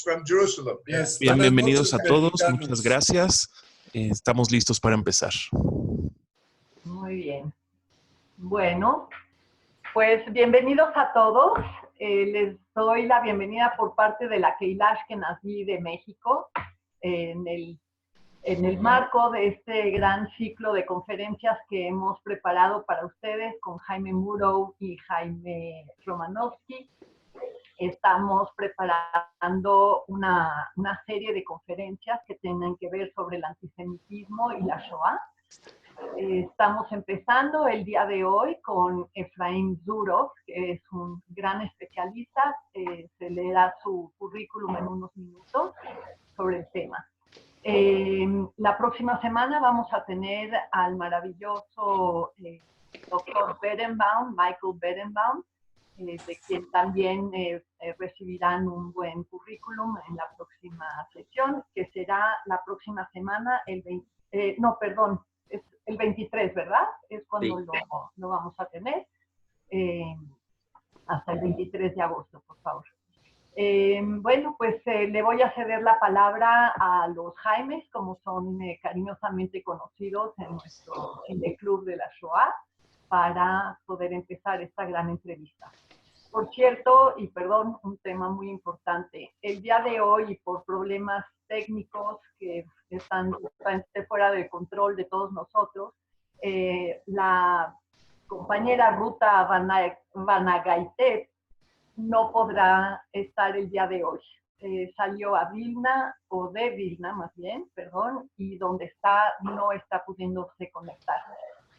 from Jerusalem. Yes. Bien, Buenas bienvenidos noches, a todos. mexicanos. Muchas gracias. Estamos listos para empezar. Muy bien. Bueno, pues bienvenidos a todos. Les doy la bienvenida por parte de la Keilash que nací de México en el marco de este gran ciclo de conferencias que hemos preparado para ustedes con Jaime Muro y Jaime Romanowski. Estamos preparando una serie de conferencias que tienen que ver sobre el antisemitismo y la Shoah. Estamos empezando el día de hoy con Efraim Zuroff, que es un gran especialista. Se leerá su currículum en unos minutos sobre el tema. La próxima semana vamos a tener al maravilloso doctor Berenbaum, Michael Berenbaum, de quien también recibirán un buen currículum en la próxima sesión, que será la próxima semana, el 23, ¿verdad? Es cuando Sí. lo vamos a tener, hasta el 23 de agosto, por favor. Bueno, pues le voy a ceder la palabra a los Jaimes, como son cariñosamente conocidos en nuestro club de la Shoah, para poder empezar esta gran entrevista. Por cierto, y perdón, un tema muy importante. El día de hoy, y por problemas técnicos que están fuera del control de todos nosotros, la compañera Ruta Vanagaitet no podrá estar el día de hoy. Salió a Vilna, o de Vilna más bien, perdón, y donde está no está pudiéndose conectar.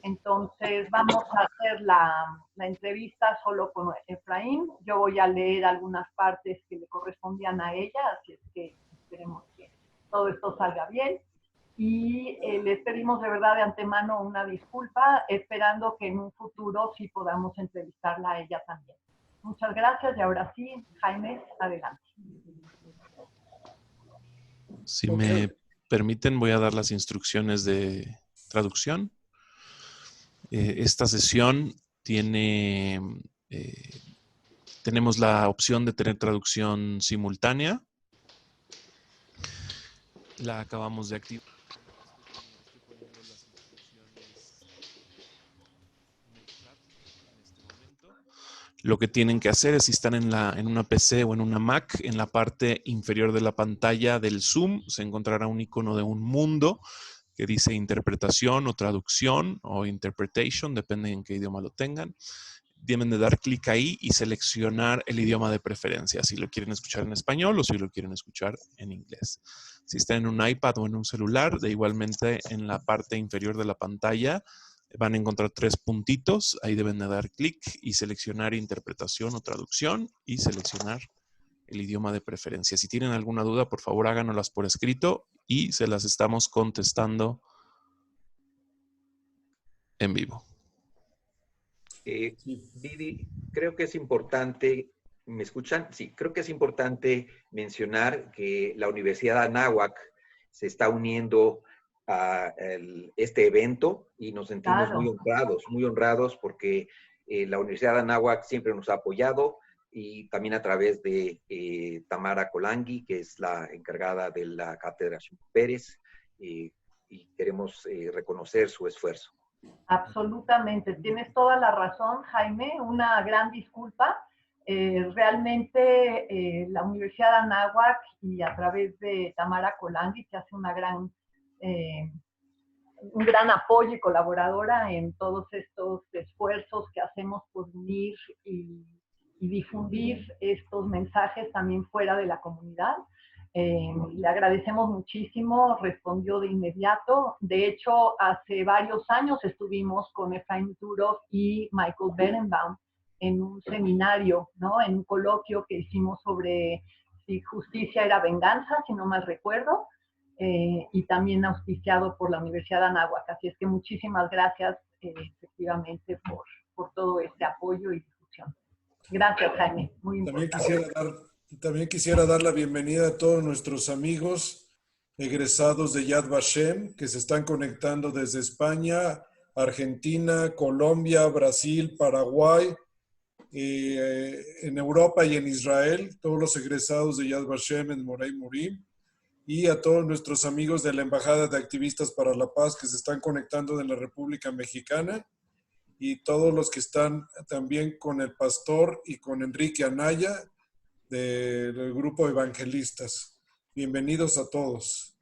Entonces vamos a hacer la entrevista solo con Efraim. Yo voy a leer algunas partes que le correspondían a ella, así es que esperemos que todo esto salga bien. Y les pedimos de verdad de antemano una disculpa, esperando que en un futuro sí podamos entrevistarla a ella también. Muchas gracias y ahora sí, Jaime, adelante. Si me permiten, voy a dar las instrucciones de traducción. Esta sesión tenemos la opción de tener traducción simultánea. La acabamos de activar. Lo que tienen que hacer es, si están en una PC o en una Mac, en la parte inferior de la pantalla del Zoom se encontrará un icono de un mundo que dice interpretación o traducción o interpretation, depende en qué idioma lo tengan. Deben de dar clic ahí y seleccionar el idioma de preferencia, si lo quieren escuchar en español o si lo quieren escuchar en inglés. Si están en un iPad o en un celular, igualmente en la parte inferior de la pantalla van a encontrar 3 puntitos, ahí deben de dar clic y seleccionar interpretación o traducción y seleccionar el idioma de preferencia. Si tienen alguna duda, por favor háganoslas por escrito y se las estamos contestando en vivo. Didi, creo que es importante, ¿me escuchan? Sí, creo que es importante mencionar que la Universidad de Anáhuac se está uniendo a este evento y nos sentimos muy honrados porque la Universidad de Anáhuac siempre nos ha apoyado y también a través de Tamara Colangui, que es la encargada de la cátedra Pérez, y queremos reconocer su esfuerzo. Absolutamente, tienes toda la razón, Jaime, una gran disculpa. Realmente la Universidad de Anáhuac y a través de Tamara Colangui se hace un gran apoyo y colaboradora en todos estos esfuerzos que hacemos por unir y difundir estos mensajes también fuera de la comunidad. Le agradecemos muchísimo, respondió de inmediato. De hecho, hace varios años estuvimos con Efraim Zuroff y Michael Berenbaum en un seminario, ¿no? En un coloquio que hicimos sobre si justicia era venganza, si no mal recuerdo, y también auspiciado por la Universidad de Anáhuac. Así es que muchísimas gracias, efectivamente, por todo este apoyo y difusión. Gracias, Jaime. Muy importante. También quisiera dar la bienvenida a todos nuestros amigos egresados de Yad Vashem que se están conectando desde España, Argentina, Colombia, Brasil, Paraguay, en Europa y en Israel, todos los egresados de Yad Vashem en Morey Murim, y a todos nuestros amigos de la Embajada de Activistas para la Paz que se están conectando de la República Mexicana, y todos los que están también con el pastor y con Enrique Anaya del grupo Evangelistas. Bienvenidos a todos.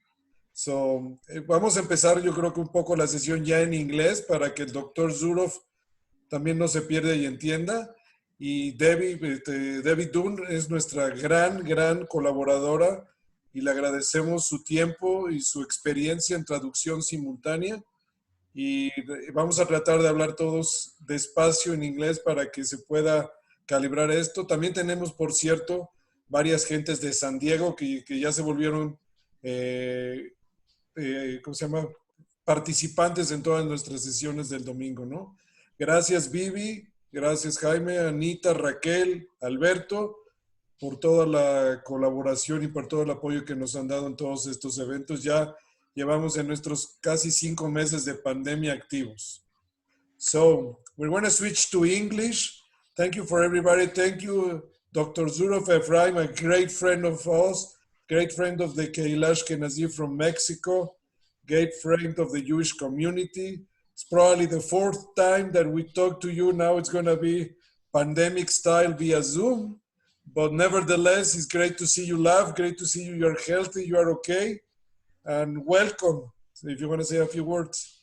Vamos a empezar, yo creo que un poco la sesión ya en inglés para que el doctor Zuroff también no se pierda y entienda. Y Debbie Dunn es nuestra gran colaboradora y le agradecemos su tiempo y su experiencia en traducción simultánea. Y vamos a tratar de hablar todos despacio en inglés para que se pueda calibrar esto. También tenemos, por cierto, varias gentes de San Diego que ya se volvieron, ¿cómo se llama? Participantes en todas nuestras sesiones del domingo, ¿no? Gracias, Vivi. Gracias, Jaime, Anita, Raquel, Alberto, por toda la colaboración y por todo el apoyo que nos han dado en todos estos eventos. Ya llevamos en nuestros casi 5 meses de pandemia activos. So, we're going to switch to English. Thank you for everybody. Thank you, Dr. Zuroff Efraim, a great friend of us, great friend of the Keilah Ashkenazi from Mexico, great friend of the Jewish community. It's probably the 4th time that we talk to you. Now it's going to be pandemic style via Zoom. But nevertheless, it's great to see you laugh, great to see you, you're healthy, you are okay. And welcome, so if you want to say a few words.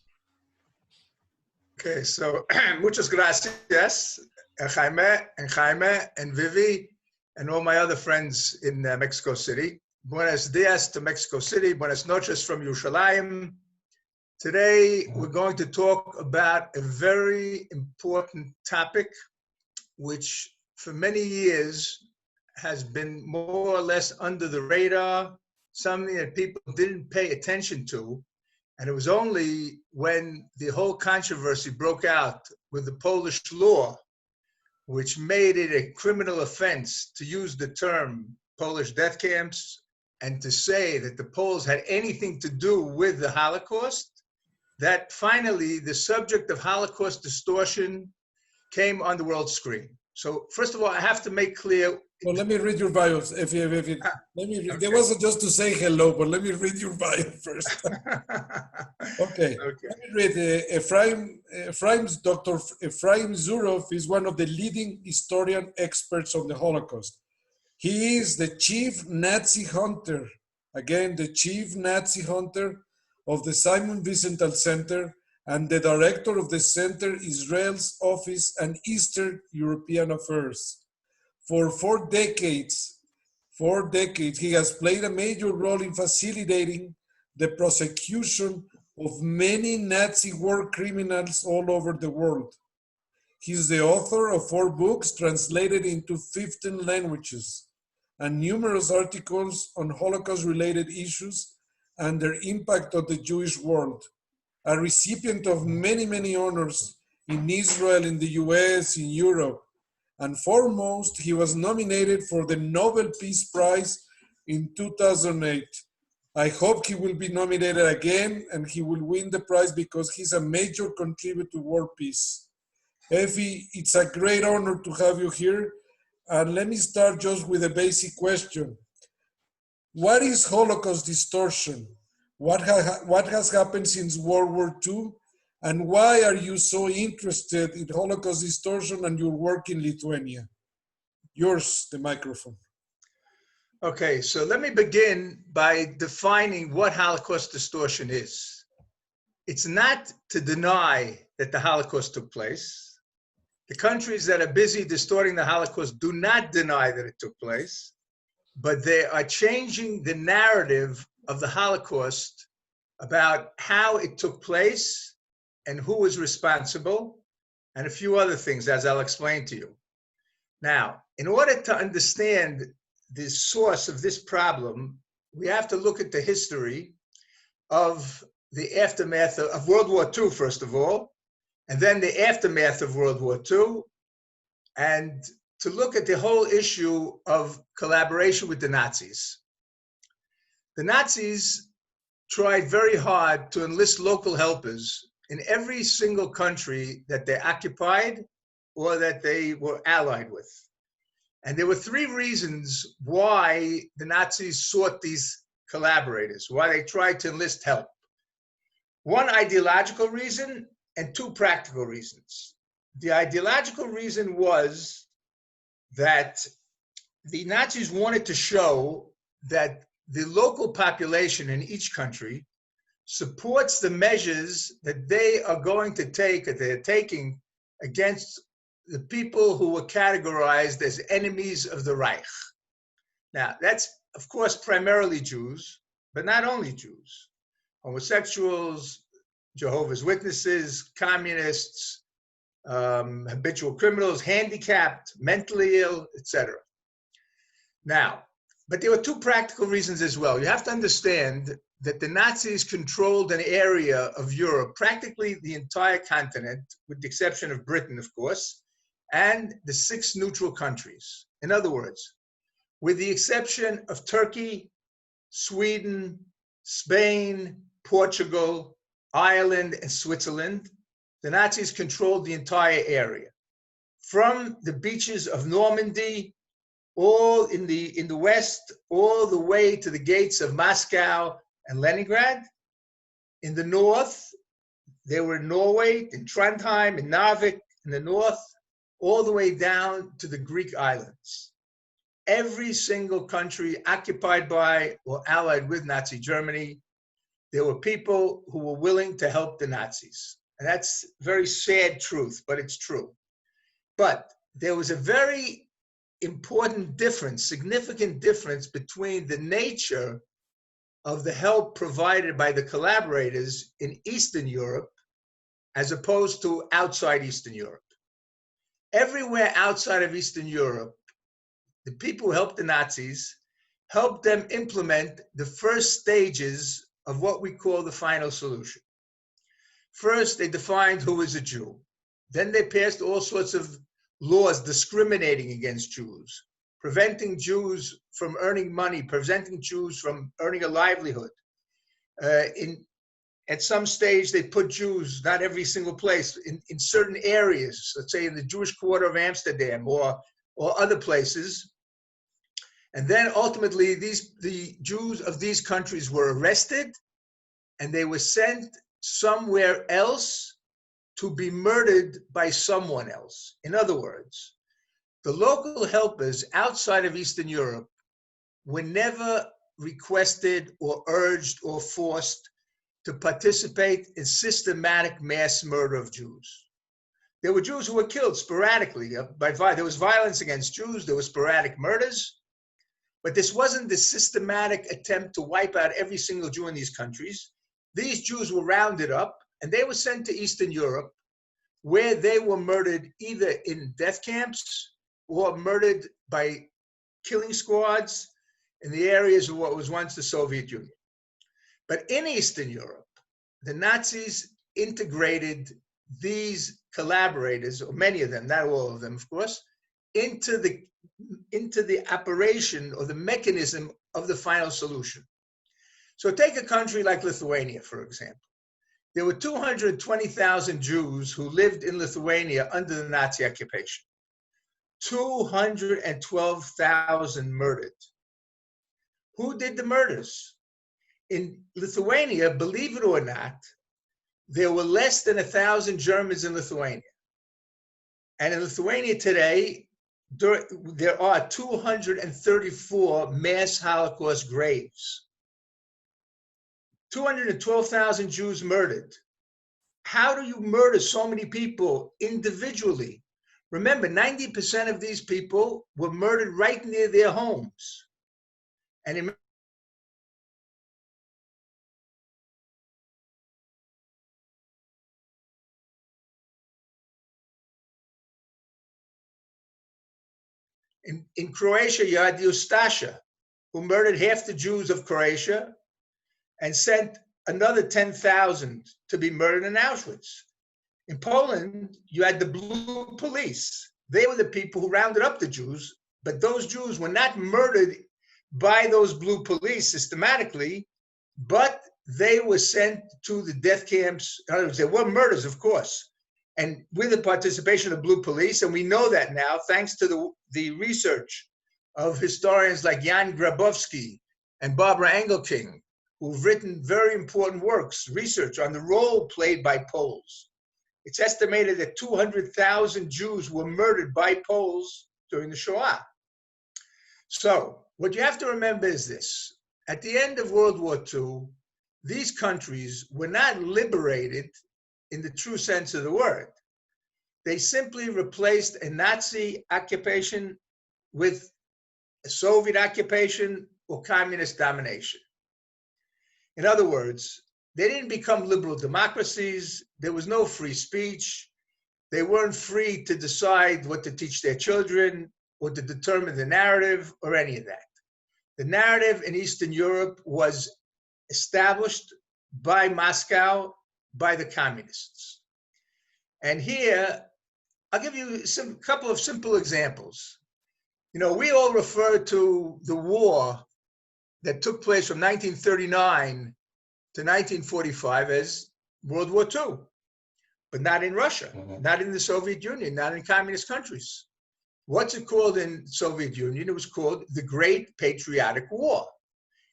Okay, so muchas gracias, Jaime and Vivi, and all my other friends in Mexico City. Buenos dias to Mexico City, buenas noches from Yerushalayim. Today, we're going to talk about a very important topic, which for many years has been more or less under the radar, something that people didn't pay attention to. And it was only when the whole controversy broke out with the Polish law, which made it a criminal offense to use the term Polish death camps and to say that the Poles had anything to do with the Holocaust, that finally the subject of Holocaust distortion came on the world screen. So first of all, I have to make clear. Well, let me read your bios. There wasn't just to say hello, but let me read your bio first. Okay. Let me read. Dr. Efraim Zuroff is one of the leading historian experts on the Holocaust. He is the chief Nazi hunter, again, the chief Nazi hunter of the Simon Wiesenthal Center and the director of the Center Israel's Office and Eastern European Affairs. For 4 decades, he has played a major role in facilitating the prosecution of many Nazi war criminals all over the world. He is the author of 4 books translated into 15 languages and numerous articles on Holocaust-related issues and their impact on the Jewish world. A recipient of many honors in Israel, in the US, in Europe. And foremost, he was nominated for the Nobel Peace Prize in 2008. I hope he will be nominated again and he will win the prize because he's a major contributor to world peace. Effie, it's a great honor to have you here. And let me start just with a basic question. What is Holocaust distortion? What has happened since World War II? And why are you so interested in Holocaust distortion and your work in Lithuania? Yours, the microphone. Okay, so let me begin by defining what Holocaust distortion is. It's not to deny that the Holocaust took place. The countries that are busy distorting the Holocaust do not deny that it took place, but they are changing the narrative of the Holocaust about how it took place and who was responsible, and a few other things, as I'll explain to you. Now, in order to understand the source of this problem, we have to look at the history of the aftermath of World War II, first of all, and then the aftermath of World War II, and to look at the whole issue of collaboration with the Nazis. The Nazis tried very hard to enlist local helpers in every single country that they occupied or that they were allied with. And there were three reasons why the Nazis sought these collaborators, why they tried to enlist help. One ideological reason and two practical reasons. The ideological reason was that the Nazis wanted to show that the local population in each country supports the measures that they are going to take, that they're taking against the people who were categorized as enemies of the Reich. Now, that's, of course, primarily Jews, but not only Jews. Homosexuals, Jehovah's Witnesses, communists, habitual criminals, handicapped, mentally ill, etc. Now, but there were two practical reasons as well. You have to understand that the Nazis controlled an area of Europe, practically the entire continent, with the exception of Britain, of course, and the 6 neutral countries. In other words, with the exception of Turkey, Sweden, Spain, Portugal, Ireland, and Switzerland, the Nazis controlled the entire area. From the beaches of Normandy, all in the west, all the way to the gates of Moscow and Leningrad. In the north, they were in Norway, in Trondheim, in Narvik, in the north, all the way down to the Greek islands. Every single country occupied by or allied with Nazi Germany, there were people who were willing to help the Nazis. And that's very sad truth, but it's true. But there was a very important difference, significant difference between the nature of the help provided by the collaborators in Eastern Europe as opposed to outside Eastern Europe. Everywhere outside of Eastern Europe, the people who helped the Nazis helped them implement the first stages of what we call the final solution. First, they defined who is a Jew. Then they passed all sorts of laws discriminating against Jews, preventing Jews from earning money, preventing Jews from earning a livelihood. At some stage, they put Jews, not every single place, in certain areas, let's say in the Jewish quarter of Amsterdam or other places. And then ultimately, the Jews of these countries were arrested and they were sent somewhere else to be murdered by someone else. In other words, the local helpers outside of Eastern Europe were never requested or urged or forced to participate in systematic mass murder of Jews. There were Jews who were killed sporadically. There was violence against Jews, there were sporadic murders, but this wasn't the systematic attempt to wipe out every single Jew in these countries. These Jews were rounded up and they were sent to Eastern Europe, where they were murdered either in death camps or murdered by killing squads in the areas of what was once the Soviet Union. But in Eastern Europe, the Nazis integrated these collaborators, or many of them, not all of them, of course, into the operation or the mechanism of the final solution. So take a country like Lithuania, for example. There were 220,000 Jews who lived in Lithuania under the Nazi occupation. 212,000 murdered. Who did the murders? In Lithuania, believe it or not, there were less than 1,000 Germans in Lithuania. And in Lithuania today, there are 234 mass Holocaust graves. 212,000 Jews murdered. How do you murder so many people individually? Remember, 90% of these people were murdered right near their homes. And in Croatia, you had Ustasha, who murdered half the Jews of Croatia and sent another 10,000 to be murdered in Auschwitz. In Poland, you had the Blue Police. They were the people who rounded up the Jews, but those Jews were not murdered by those Blue Police systematically, but they were sent to the death camps. In other words, there were murders, of course, and with the participation of Blue Police, and we know that now thanks to the research of historians like Jan Grabowski and Barbara Engelking, who've written very important works, research on the role played by Poles. It's estimated that 200,000 Jews were murdered by Poles during the Shoah. So what you have to remember is this. At the end of World War II, these countries were not liberated in the true sense of the word. They simply replaced a Nazi occupation with a Soviet occupation or communist domination. In other words, they didn't become liberal democracies. There was no free speech. They weren't free to decide what to teach their children or to determine the narrative or any of that. The narrative in Eastern Europe was established by Moscow, by the communists. And here, I'll give you a couple of simple examples. You know, we all refer to the war that took place from 1939 to 1945 as World War II, but not in Russia, not in the Soviet Union, not in communist countries. What's it called in Soviet Union? It was called the Great Patriotic War.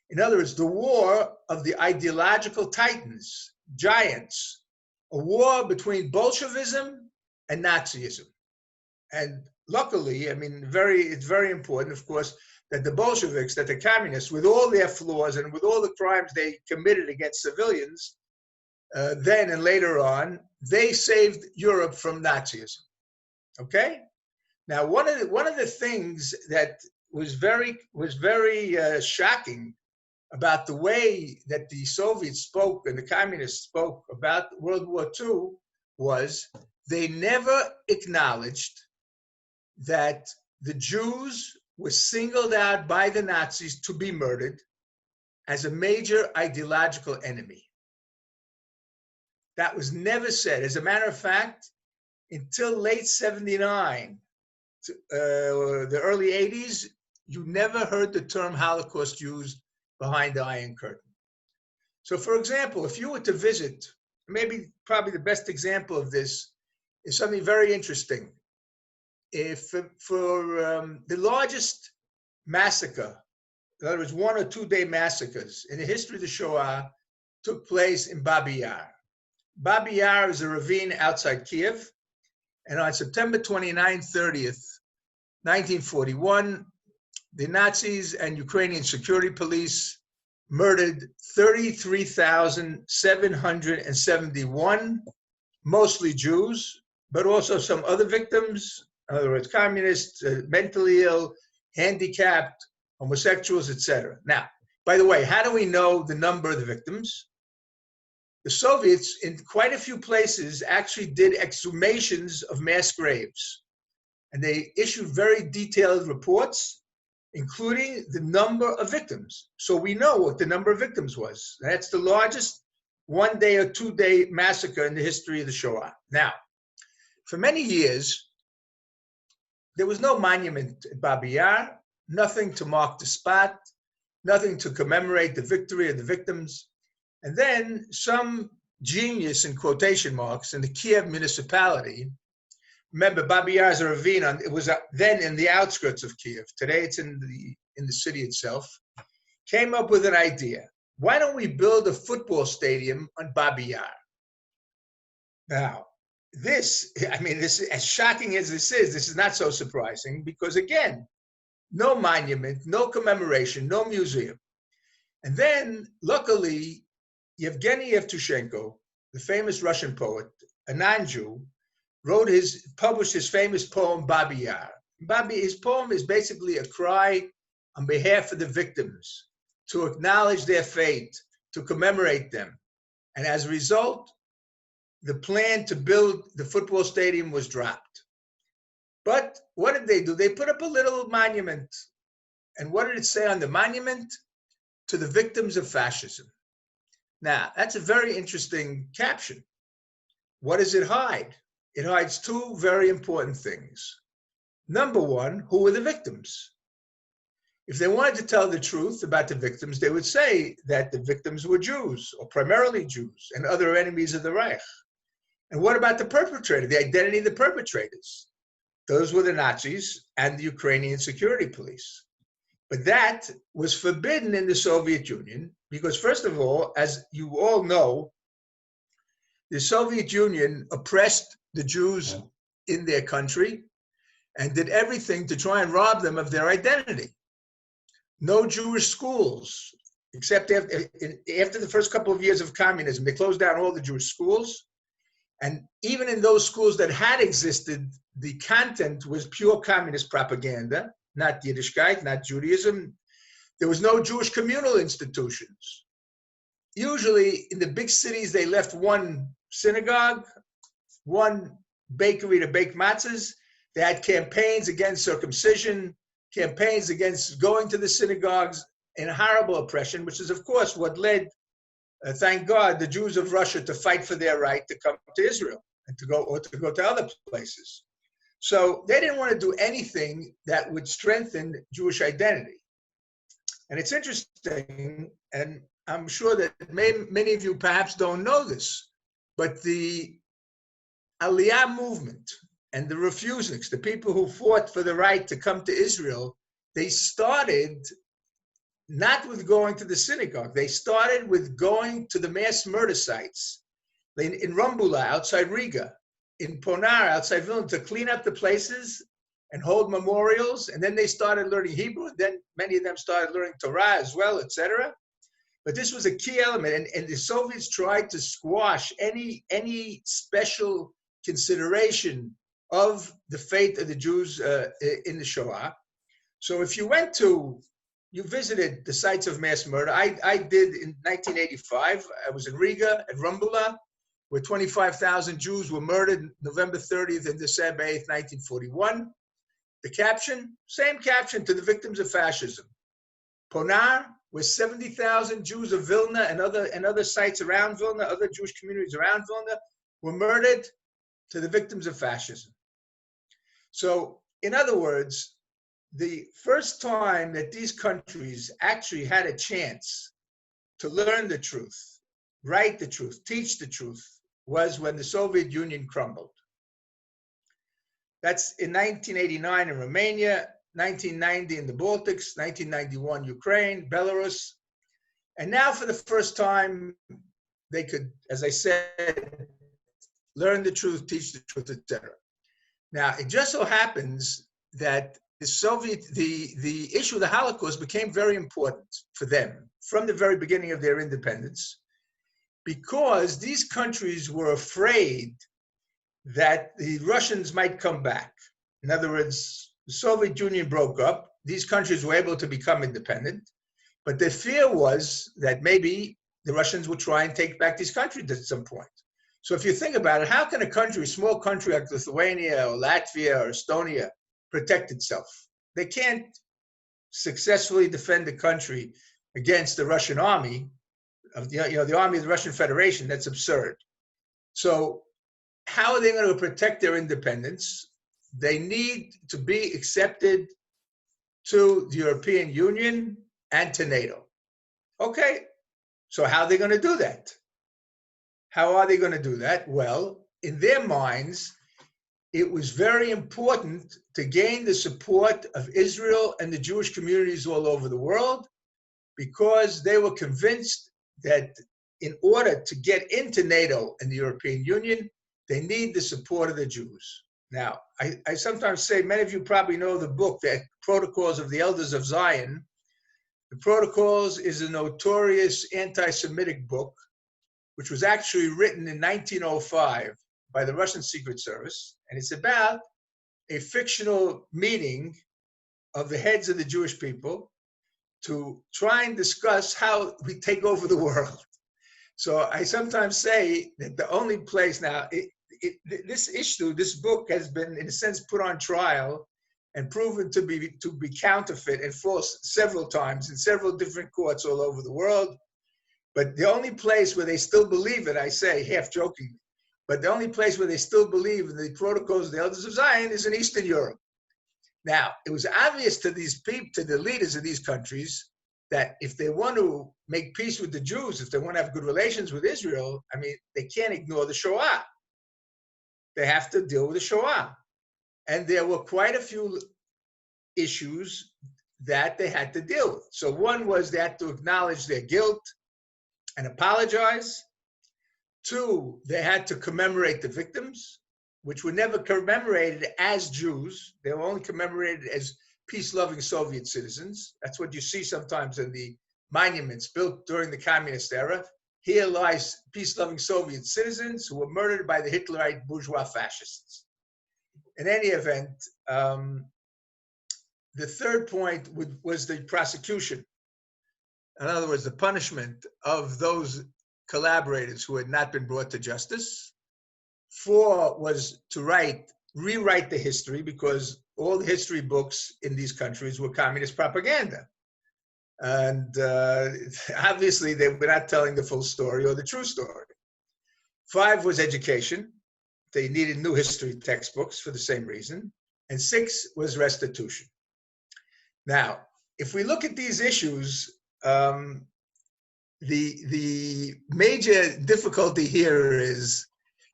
In other words, the war of the ideological titans, giants, a war between Bolshevism and Nazism. And luckily, I mean, it's very important, of course, that the Bolsheviks, that the communists, with all their flaws and with all the crimes they committed against civilians, then and later on, they saved Europe from Nazism. Okay? Now, one of the things that was very shocking about the way that the Soviets spoke and the communists spoke about World War II was they never acknowledged that the Jews were singled out by the Nazis to be murdered as a major ideological enemy. That was never said. As a matter of fact, until late 79, the early 80s, you never heard the term Holocaust used behind the Iron Curtain. So for example, if you were to visit, probably the best example of this is something very interesting. If for the largest massacre, in other words, 1 or 2 day massacres in the history of the Shoah took place in Babi Yar. Babi Yar is a ravine outside Kiev. And on September 29, 30th, 1941, the Nazis and Ukrainian security police murdered 33,771, mostly Jews, but also some other victims, in other words, communists, mentally ill, handicapped, homosexuals, etc. Now, by the way, how do we know the number of the victims? The Soviets, in quite a few places, actually did exhumations of mass graves. And they issued very detailed reports, including the number of victims. So we know what the number of victims was. That's the largest 1 day or 2 day massacre in the history of the Shoah. Now, for many years, there was no monument at Babi Yar, nothing to mark the spot, nothing to commemorate the victory of the victims. And then some genius, in quotation marks, in the Kiev municipality, remember Babi Yar is a ravine, it was then in the outskirts of Kiev. Today it's in the city itself. Came up with an idea. Why don't we build a football stadium on Babi Yar? Now, this, as shocking as this is not so surprising because, again, no monument, no commemoration, no museum. And then, luckily, Yevgeny Yevtushenko, the famous Russian poet, a non-Jew, published his famous poem, Babi Yar. His poem is basically a cry on behalf of the victims, to acknowledge their fate, to commemorate them. And as a result, the plan to build the football stadium was dropped. But what did they do? They put up a little monument. And what did it say on the monument? To the victims of fascism. Now, that's a very interesting caption. What does it hide? It hides two very important things. Number one, who were the victims? If they wanted to tell the truth about the victims, they would say that the victims were Jews, or primarily Jews, and other enemies of the Reich. And what about the perpetrator, the identity of the perpetrators? Those were the Nazis and the Ukrainian security police. But that was forbidden in the Soviet Union because, first of all, as you all know, the Soviet Union oppressed the Jews in their country and did everything to try and rob them of their identity. No Jewish schools, except after the first couple of years of communism. They closed down all the Jewish schools. And even in those schools that had existed, the content was pure communist propaganda, not Yiddishkeit, not Judaism. There was no Jewish communal institutions. Usually in the big cities, they left one synagogue, one bakery to bake matzahs. They had campaigns against circumcision, campaigns against going to the synagogues, and horrible oppression, which is, of course, what led, thank God, the Jews of Russia to fight for their right to come to Israel and to go to other places. So they didn't want to do anything that would strengthen Jewish identity. And it's interesting, and I'm sure that many of you perhaps don't know this, but the Aliyah movement and the refuseniks, the people who fought for the right to come to Israel, they started not with going to the synagogue. They started with going to the mass murder sites in Rumbula, outside Riga, in Ponar, outside Vilna, to clean up the places and hold memorials. And then they started learning Hebrew. Then many of them started learning Torah as well, etc. But this was a key element. And the Soviets tried to squash any special consideration of the fate of the Jews in the Shoah. So if you visited the sites of mass murder. I did in 1985. I was in Riga at Rumbula, where 25,000 Jews were murdered November 30th and December 8th, 1941. The caption, same caption to the victims of fascism. Ponar, where 70,000 Jews of Vilna and other sites around Vilna, other Jewish communities around Vilna, were murdered, to the victims of fascism. So, in other words, the first time that these countries actually had a chance to learn the truth, write the truth, teach the truth, was when the Soviet Union crumbled. That's in 1989 in Romania, 1990 in the Baltics, 1991 Ukraine, Belarus. And now for the first time, they could, as I said, learn the truth, teach the truth, etc. Now, it just so happens that the issue of the Holocaust became very important for them from the very beginning of their independence, because these countries were afraid that the Russians might come back. In other words, the Soviet Union broke up. These countries were able to become independent, but the fear was that maybe the Russians would try and take back these countries at some point. So if you think about it, how can a small country like Lithuania or Latvia or Estonia protect itself? They can't successfully defend the country against the Russian army, the army of the Russian Federation. That's absurd. So how are they going to protect their independence? They need to be accepted to the European Union and to NATO. Okay, so how are they going to do that? How are they going to do that? Well, in their minds, it was very important to gain the support of Israel and the Jewish communities all over the world, because they were convinced that in order to get into NATO and the European Union, they need the support of the Jews. Now, I sometimes say, many of you probably know the book, The Protocols of the Elders of Zion. The Protocols is a notorious anti-Semitic book, which was actually written in 1905 by the Russian Secret Service. And it's about a fictional meeting of the heads of the Jewish people to try and discuss how we take over the world. So I sometimes say that the only place now, this book has been, in a sense, put on trial and proven to be counterfeit and false several times in several different courts all over the world. But the only place where they still believe it, I say, half jokingly, but the only place where they still believe in the Protocols of the Elders of Zion is in Eastern Europe. Now, it was obvious to these people, to the leaders of these countries, that if they want to make peace with the Jews, if they want to have good relations with Israel, I mean, they can't ignore the Shoah. they have to deal with the Shoah. And there were quite a few issues that they had to deal with. So one was they had to acknowledge their guilt and apologize. Two, they had to commemorate the victims, which were never commemorated as Jews. They were only commemorated as peace-loving Soviet citizens. That's what you see sometimes in the monuments built during the communist era. Here lies peace-loving Soviet citizens who were murdered by the Hitlerite bourgeois fascists. In any event, the third point was the prosecution. In other words, the punishment of those collaborators who had not been brought to justice. 4 was to rewrite the history, because all the history books in these countries were communist propaganda. And obviously, they were not telling the full story or the true story. 5 was education. They needed new history textbooks for the same reason. And 6 was restitution. Now, if we look at these issues, the major difficulty here is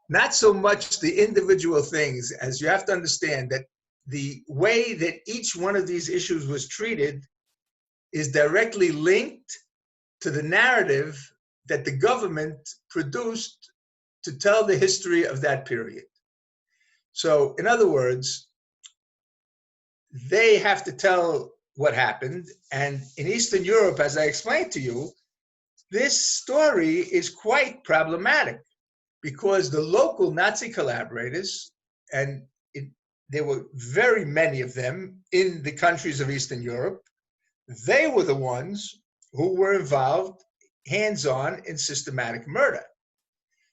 not so much the individual things, as you have to understand that the way that each one of these issues was treated is directly linked to the narrative that the government produced to tell the history of that period. So, in other words, they have to tell what happened. And in Eastern Europe, as I explained to you, this story is quite problematic, because the local Nazi collaborators, and there were very many of them in the countries of Eastern Europe, they were the ones who were involved hands-on in systematic murder.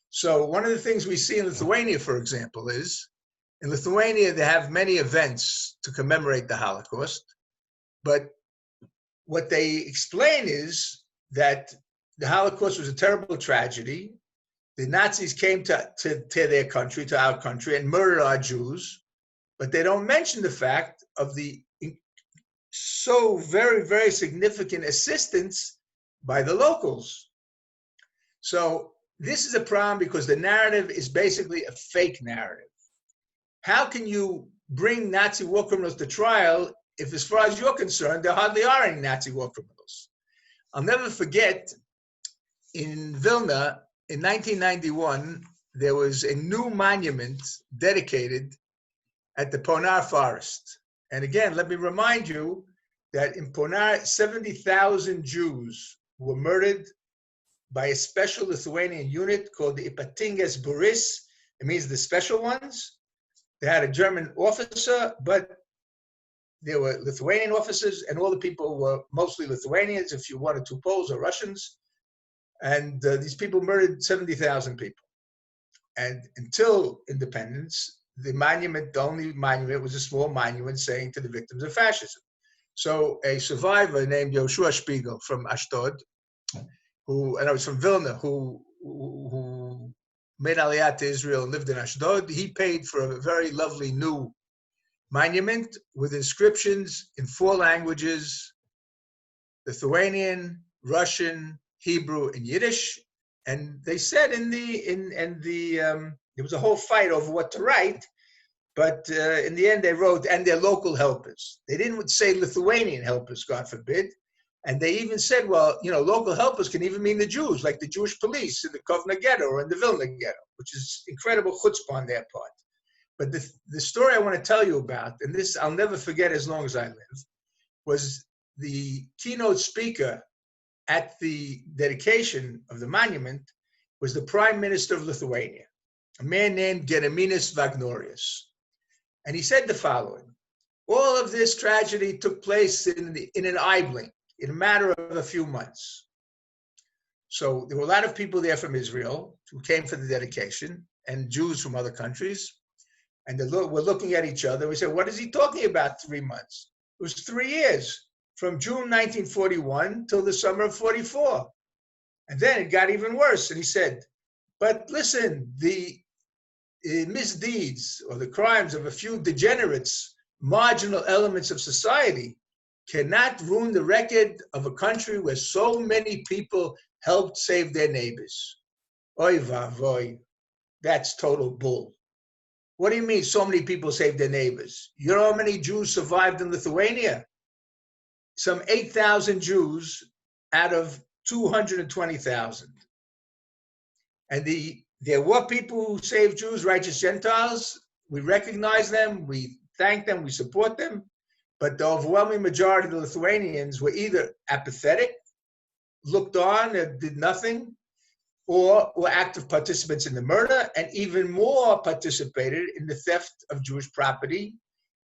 So one of the things we see in Lithuania, for example, is in Lithuania, they have many events to commemorate the Holocaust, but what they explain is that the Holocaust was a terrible tragedy. The Nazis came to their country, to our country, and murdered our Jews, but they don't mention the fact of the so very, very significant assistance by the locals. So this is a problem, because the narrative is basically a fake narrative. How can you bring Nazi war criminals to trial if, as far as you're concerned, there hardly are any Nazi war criminals? I'll never forget, in Vilna, in 1991, there was a new monument dedicated at the Ponar forest. And again, let me remind you that in Ponar, 70,000 Jews were murdered by a special Lithuanian unit called the Ypatingas Būris. It means the special ones. They had a German officer, but there were Lithuanian officers, and all the people were mostly Lithuanians, a few 1 or 2 Poles or Russians. And these people murdered 70,000 people. And until independence, the monument, the only monument, was a small monument saying to the victims of fascism. So a survivor named Yoshua Spiegel from Ashdod, and I was from Vilna, who made Aliyah to Israel and lived in Ashdod, he paid for a very lovely new monument with inscriptions in 4 languages: Lithuanian, Russian, Hebrew, and Yiddish. And they said there was a whole fight over what to write, but in the end they wrote, "and their local helpers." They didn't say Lithuanian helpers, God forbid. And they even said, well, you know, local helpers can even mean the Jews, like the Jewish police in the Kovna ghetto or in the Vilna ghetto, which is incredible chutzpah on their part. But the story I want to tell you about, and this I'll never forget as long as I live, was the keynote speaker at the dedication of the monument was the Prime Minister of Lithuania, a man named Gediminas Vagnorius. And he said the following: all of this tragedy took place in an eye blink, in a matter of a few months. So there were a lot of people there from Israel who came for the dedication, and Jews from other countries. And we're looking at each other. We said, what is he talking about, 3 months? It was 3 years, from June 1941 till the summer of 44. And then it got even worse. And he said, but listen, the misdeeds or the crimes of a few degenerates, marginal elements of society, cannot ruin the record of a country where so many people helped save their neighbors. Oy vavoy, that's total bull. What do you mean so many people saved their neighbors? You know how many Jews survived in Lithuania? Some 8,000 Jews out of 220,000. And there were people who saved Jews, righteous Gentiles. We recognize them, we thank them, we support them. But the overwhelming majority of the Lithuanians were either apathetic, looked on and did nothing, or were active participants in the murder, and even more participated in the theft of Jewish property,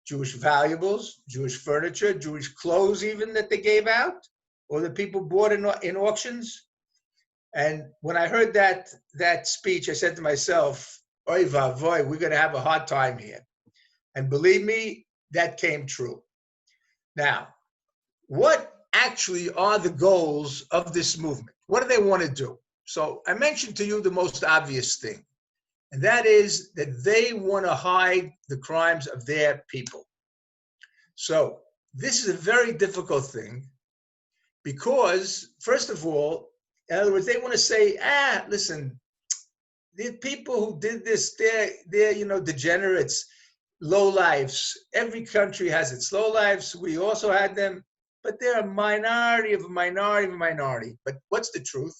Jewish valuables, Jewish furniture, Jewish clothes even that they gave out, or that people bought in auctions. And when I heard that speech, I said to myself, oy vavoy, we're going to have a hard time here. And believe me, that came true. Now, what actually are the goals of this movement? What do they want to do? So I mentioned to you the most obvious thing, and that is that they want to hide the crimes of their people. So this is a very difficult thing because, first of all, in other words, they want to say, listen, the people who did this, they're degenerates, lowlifes. Every country has its lowlifes. We also had them, but they're a minority of a minority of a minority. But what's the truth?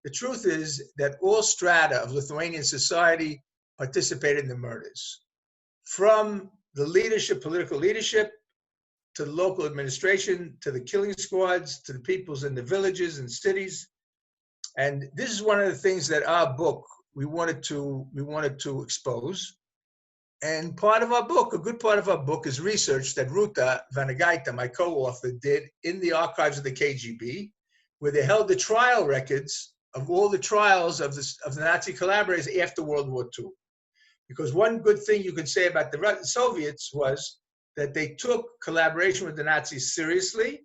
The truth is that all strata of Lithuanian society participated in the murders, from the leadership, political leadership, to the local administration, to the killing squads, to the peoples in the villages and cities. And this is one of the things that our book we wanted to expose. And part of our book, a good part of our book, is research that Ruta Vanagaita, my co-author, did in the archives of the KGB, where they held the trial records of all the trials of the Nazi collaborators after World War II. Because one good thing you can say about the Soviets was that they took collaboration with the Nazis seriously.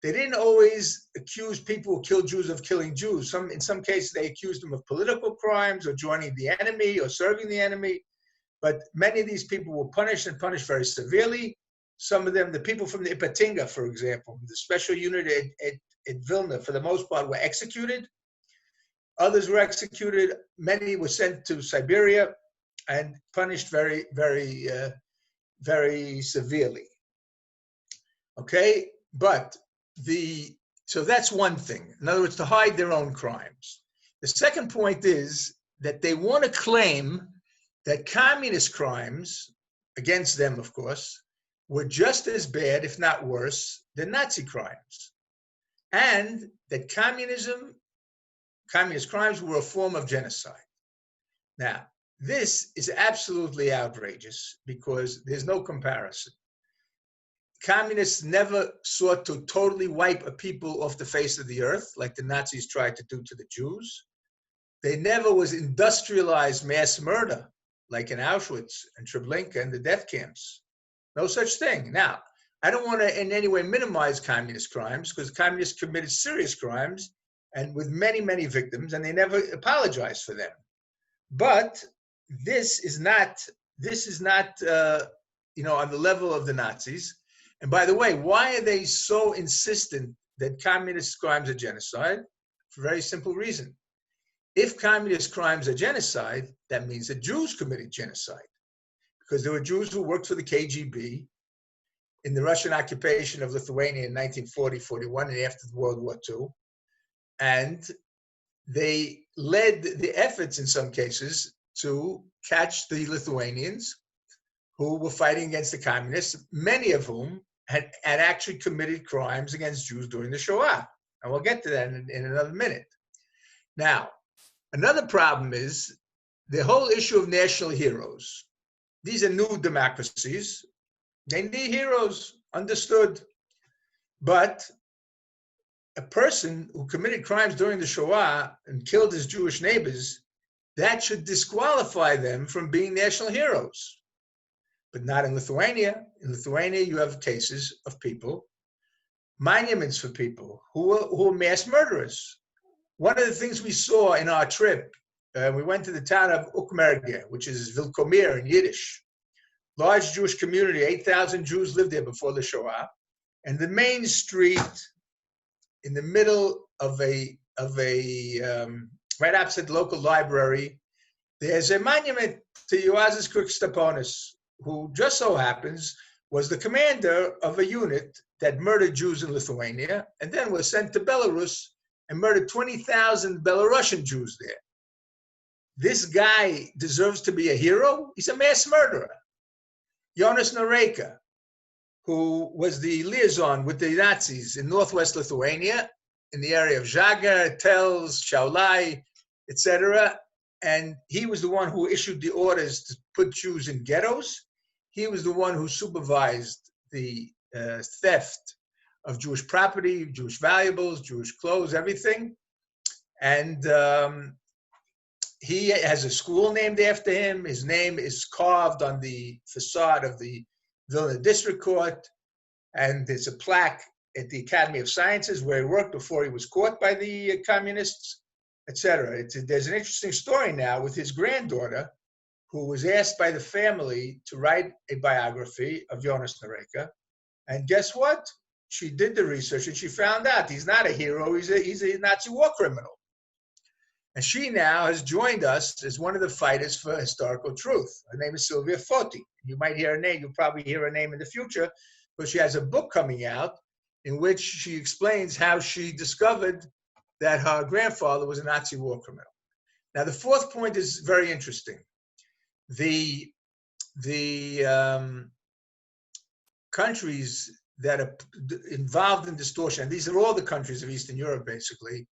They didn't always accuse people who killed Jews of killing Jews. In some cases, they accused them of political crimes or joining the enemy or serving the enemy. But many of these people were punished and punished very severely. Some of them, the people from the Ipatinga, for example, the special unit at Vilna, for the most part, were executed. Others were executed. Many were sent to Siberia and punished very, very, very severely. Okay, but so that's one thing. In other words, to hide their own crimes. The second point is that they want to claim that communist crimes against them, of course, were just as bad, if not worse, than Nazi crimes. And that communist crimes were a form of genocide. Now, this is absolutely outrageous because there's no comparison. Communists never sought to totally wipe a people off the face of the earth like the Nazis tried to do to the Jews. They never was industrialized mass murder like in Auschwitz and Treblinka and the death camps. No such thing. Now, I don't want to in any way minimize communist crimes because communists committed serious crimes and with many, many victims, and they never apologized for them. But this is not on the level of the Nazis. And by the way, why are they so insistent that communist crimes are genocide? For a very simple reason. If communist crimes are genocide, that means that Jews committed genocide. Because there were Jews who worked for the KGB in the Russian occupation of Lithuania in 1940-41 and after World War II. And they led the efforts in some cases to catch the Lithuanians who were fighting against the communists, many of whom had actually committed crimes against Jews during the Shoah. And we'll get to that in another minute. Now, another problem is the whole issue of national heroes. These are new democracies. They need heroes, understood. But a person who committed crimes during the Shoah and killed his Jewish neighbors, that should disqualify them from being national heroes. But not in Lithuania. In Lithuania, you have cases of people, monuments for people who were mass murderers. One of the things we saw in our trip, we went to the town of Ukmergė, which is Vilkomir in Yiddish. Large Jewish community, 8,000 Jews lived there before the Shoah. And the main street in the middle of right opposite the local library, there's a monument to Juozas Krikštaponis, who just so happens was the commander of a unit that murdered Jews in Lithuania and then was sent to Belarus and murdered 20,000 Belarusian Jews there. This guy deserves to be a hero. He's a mass murderer. Jonas Noreika, who was the liaison with the Nazis in northwest Lithuania, in the area of Žagar, Tels, Šiauliai, etc. And he was the one who issued the orders to put Jews in ghettos. He was the one who supervised the theft of Jewish property, Jewish valuables, Jewish clothes, everything. And he has a school named after him. His name is carved on the facade of the Vilna District Court. And there's a plaque at the Academy of Sciences where he worked before he was caught by the communists, etc. There's an interesting story now with his granddaughter, who was asked by the family to write a biography of Jonas Noreika. And guess what? She did the research and she found out he's not a hero, he's a Nazi war criminal. And she now has joined us as one of the fighters for historical truth. Her name is Sylvia Foti. You might hear her name, you'll probably hear her name in the future, but she has a book coming out in which she explains how she discovered that her grandfather was a Nazi war criminal. Now, the fourth point is very interesting. The countries that are involved in distortion, and these are all the countries of Eastern Europe, basically,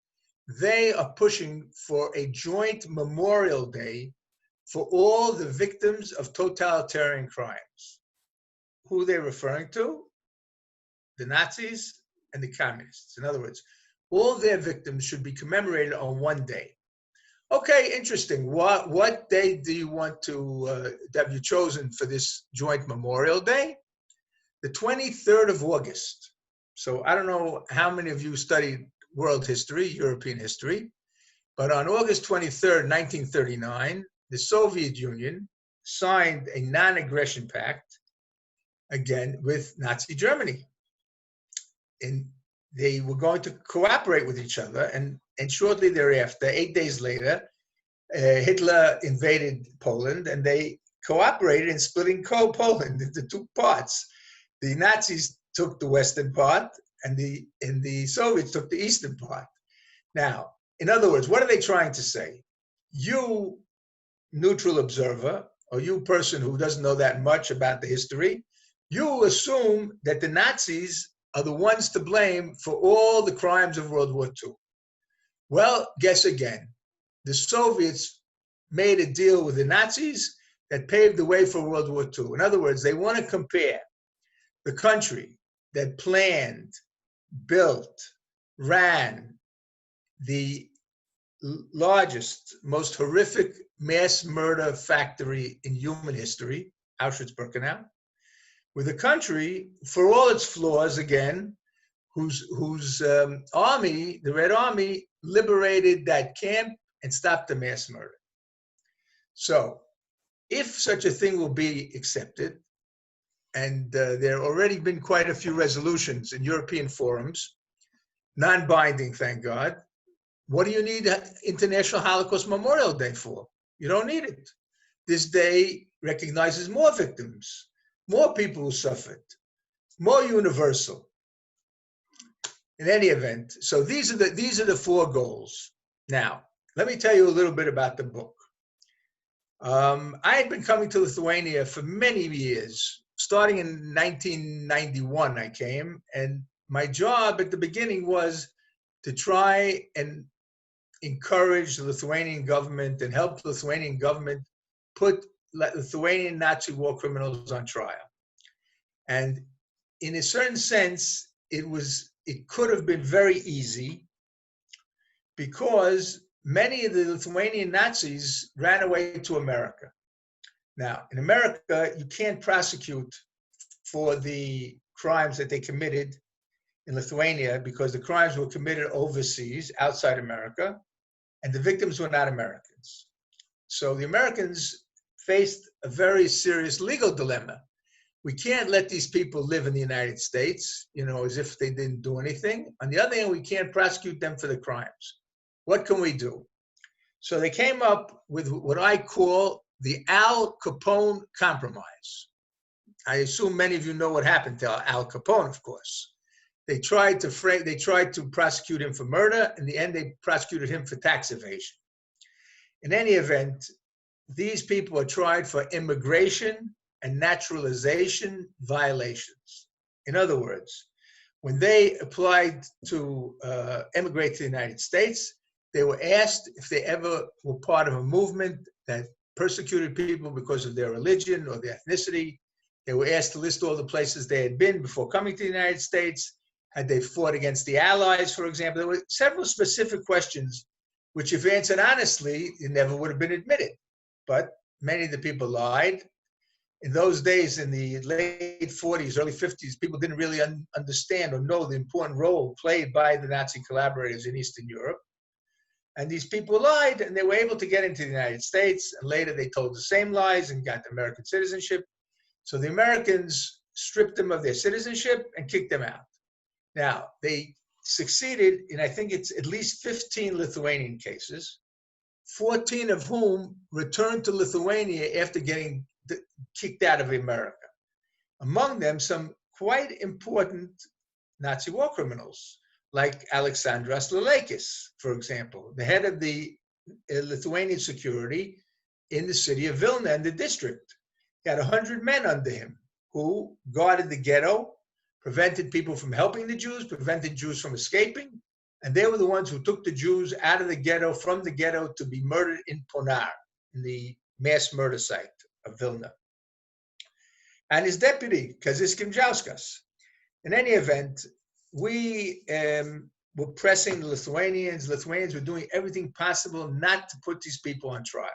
they are pushing for a joint memorial day for all the victims of totalitarian crimes. Who are they referring to? The Nazis and the communists. In other words, all their victims should be commemorated on one day. Okay, interesting. What day do you want to have you chosen for this joint Memorial Day? The 23rd of August. So I don't know how many of you studied world history, European history, but on August 23rd, 1939, the Soviet Union signed a non-aggression pact, again, with Nazi Germany. And they were going to cooperate with each other, and shortly thereafter, 8 days later, Hitler invaded Poland, and they cooperated in splitting Poland into two parts. The Nazis took the western part, and the Soviets took the eastern part. Now, in other words, what are they trying to say? You, neutral observer, or you person who doesn't know that much about the history, you assume that the Nazis are the ones to blame for all the crimes of World War II. Well, guess again. The Soviets made a deal with the Nazis that paved the way for World War II. In other words, they want to compare the country that planned, built, ran the largest, most horrific mass murder factory in human history, Auschwitz-Birkenau, with a country, for all its flaws, again, whose army, the Red Army, liberated that camp and stopped the mass murder. So, if such a thing will be accepted, and there have already been quite a few resolutions in European forums, non-binding, thank God, what do you need International Holocaust Memorial Day for? You don't need it. This day recognizes more victims, more people who suffered, more universal. In any event, so these are the four goals. Now, let me tell you a little bit about the book. I had been coming to Lithuania for many years. Starting in 1991, I came, and my job at the beginning was to try and encourage the Lithuanian government and help the Lithuanian government put Lithuanian Nazi war criminals on trial. And in a certain sense, it could have been very easy because many of the Lithuanian Nazis ran away to America. Now, in America, you can't prosecute for the crimes that they committed in Lithuania because the crimes were committed overseas, outside America, and the victims were not Americans. So the Americans faced a very serious legal dilemma. We can't let these people live in the United States, as if they didn't do anything. On the other hand, we can't prosecute them for the crimes. What can we do? So they came up with what I call the Al Capone Compromise. I assume many of you know what happened to Al Capone, of course. They tried to prosecute him for murder. In the end, they prosecuted him for tax evasion. In any event, these people are tried for immigration and naturalization violations. In other words, when they applied to immigrate to the United States, they were asked if they ever were part of a movement that persecuted people because of their religion or their ethnicity. They were asked to list all the places they had been before coming to the United States. Had they fought against the Allies, for example? There were several specific questions which, if answered honestly, it never would have been admitted. But many of the people lied. In those days, in the late 40s, early 50s, people didn't really understand or know the important role played by the Nazi collaborators in Eastern Europe. And these people lied, and they were able to get into the United States. And later, they told the same lies and got American citizenship. So the Americans stripped them of their citizenship and kicked them out. Now, they succeeded in, I think it's at least 15 Lithuanian cases, 14 of whom returned to Lithuania after getting kicked out of America. Among them, some quite important Nazi war criminals, like Aleksandras Leleikis, for example, the head of the Lithuanian security in the city of Vilna and the district. He had 100 men under him who guarded the ghetto, prevented people from helping the Jews, prevented Jews from escaping, and they were the ones who took the Jews out of the ghetto, from the ghetto, to be murdered in Ponar, in the mass murder site of Vilna. And his deputy, Kazis Kimjauskas. In any event, we were pressing the Lithuanians. Lithuanians were doing everything possible not to put these people on trial.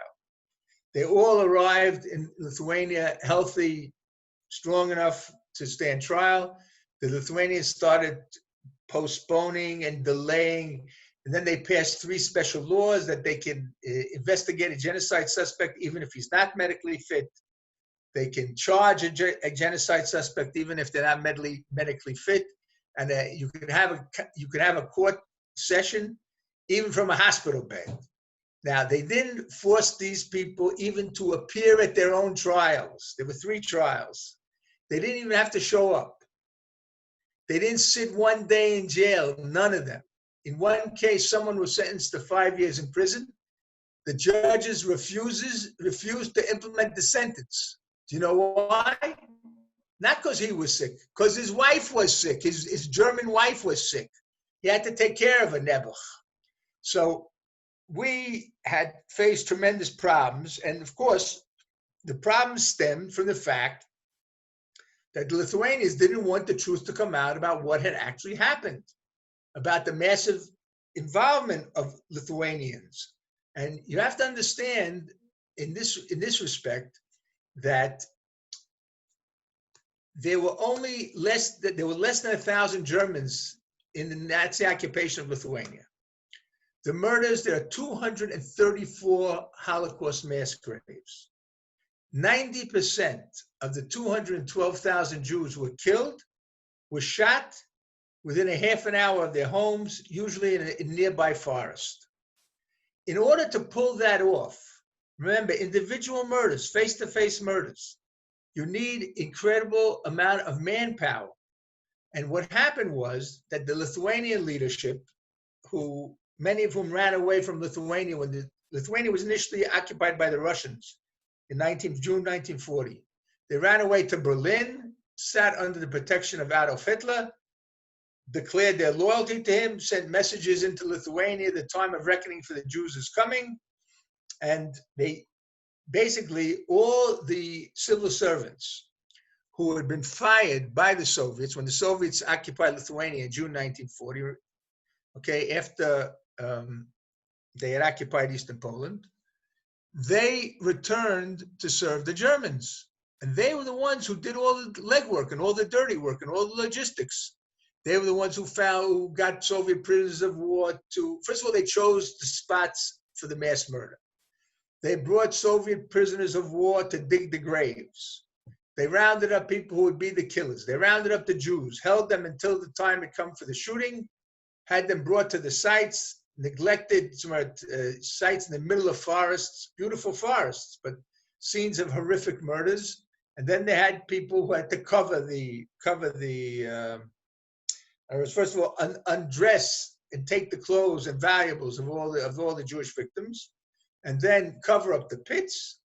They all arrived in Lithuania healthy, strong enough to stand trial. The Lithuanians started postponing and delaying, and then they passed 3 special laws that they can investigate a genocide suspect even if he's not medically fit. They can charge a genocide suspect even if they're not medically fit, and you can have a court session even from a hospital bed. Now, they didn't force these people even to appear at their own trials. There were 3 trials. They didn't even have to show up. They didn't sit one day in jail, none of them. In one case, someone was sentenced to 5 years in prison. The judges refused to implement the sentence. Do you know why? Not because he was sick, because his wife was sick. His German wife was sick. He had to take care of her, Nebuch. So we had faced tremendous problems. And of course, the problems stemmed from the fact that the Lithuanians didn't want the truth to come out about what had actually happened, about the massive involvement of Lithuanians. And you have to understand in this respect that there were less than 1,000 Germans in the Nazi occupation of Lithuania. The murders, there are 234 Holocaust mass graves. 90% of the 212,000 Jews who were killed were shot within a half an hour of their homes, usually in a nearby forest. In order to pull that off, remember, individual murders, face-to-face murders, you need incredible amount of manpower. And what happened was that the Lithuanian leadership, many of whom ran away from Lithuania when Lithuania was initially occupied by the Russians in June 1940. They ran away to Berlin, sat under the protection of Adolf Hitler, declared their loyalty to him, sent messages into Lithuania, the time of reckoning for the Jews is coming. And they basically, all the civil servants who had been fired by the Soviets when the Soviets occupied Lithuania in June 1940, after they had occupied Eastern Poland, they returned to serve the Germans. And they were the ones who did all the legwork and all the dirty work and all the logistics. They were the ones who got Soviet prisoners of war first of all, they chose the spots for the mass murder. They brought Soviet prisoners of war to dig the graves. They rounded up people who would be the killers. They rounded up the Jews, held them until the time had come for the shooting, had them brought to the sites. neglected sites in the middle of forests, beautiful forests, but scenes of horrific murders. And then they had people who had to first of all, undress and take the clothes and valuables of all the Jewish victims, and then cover up the pits,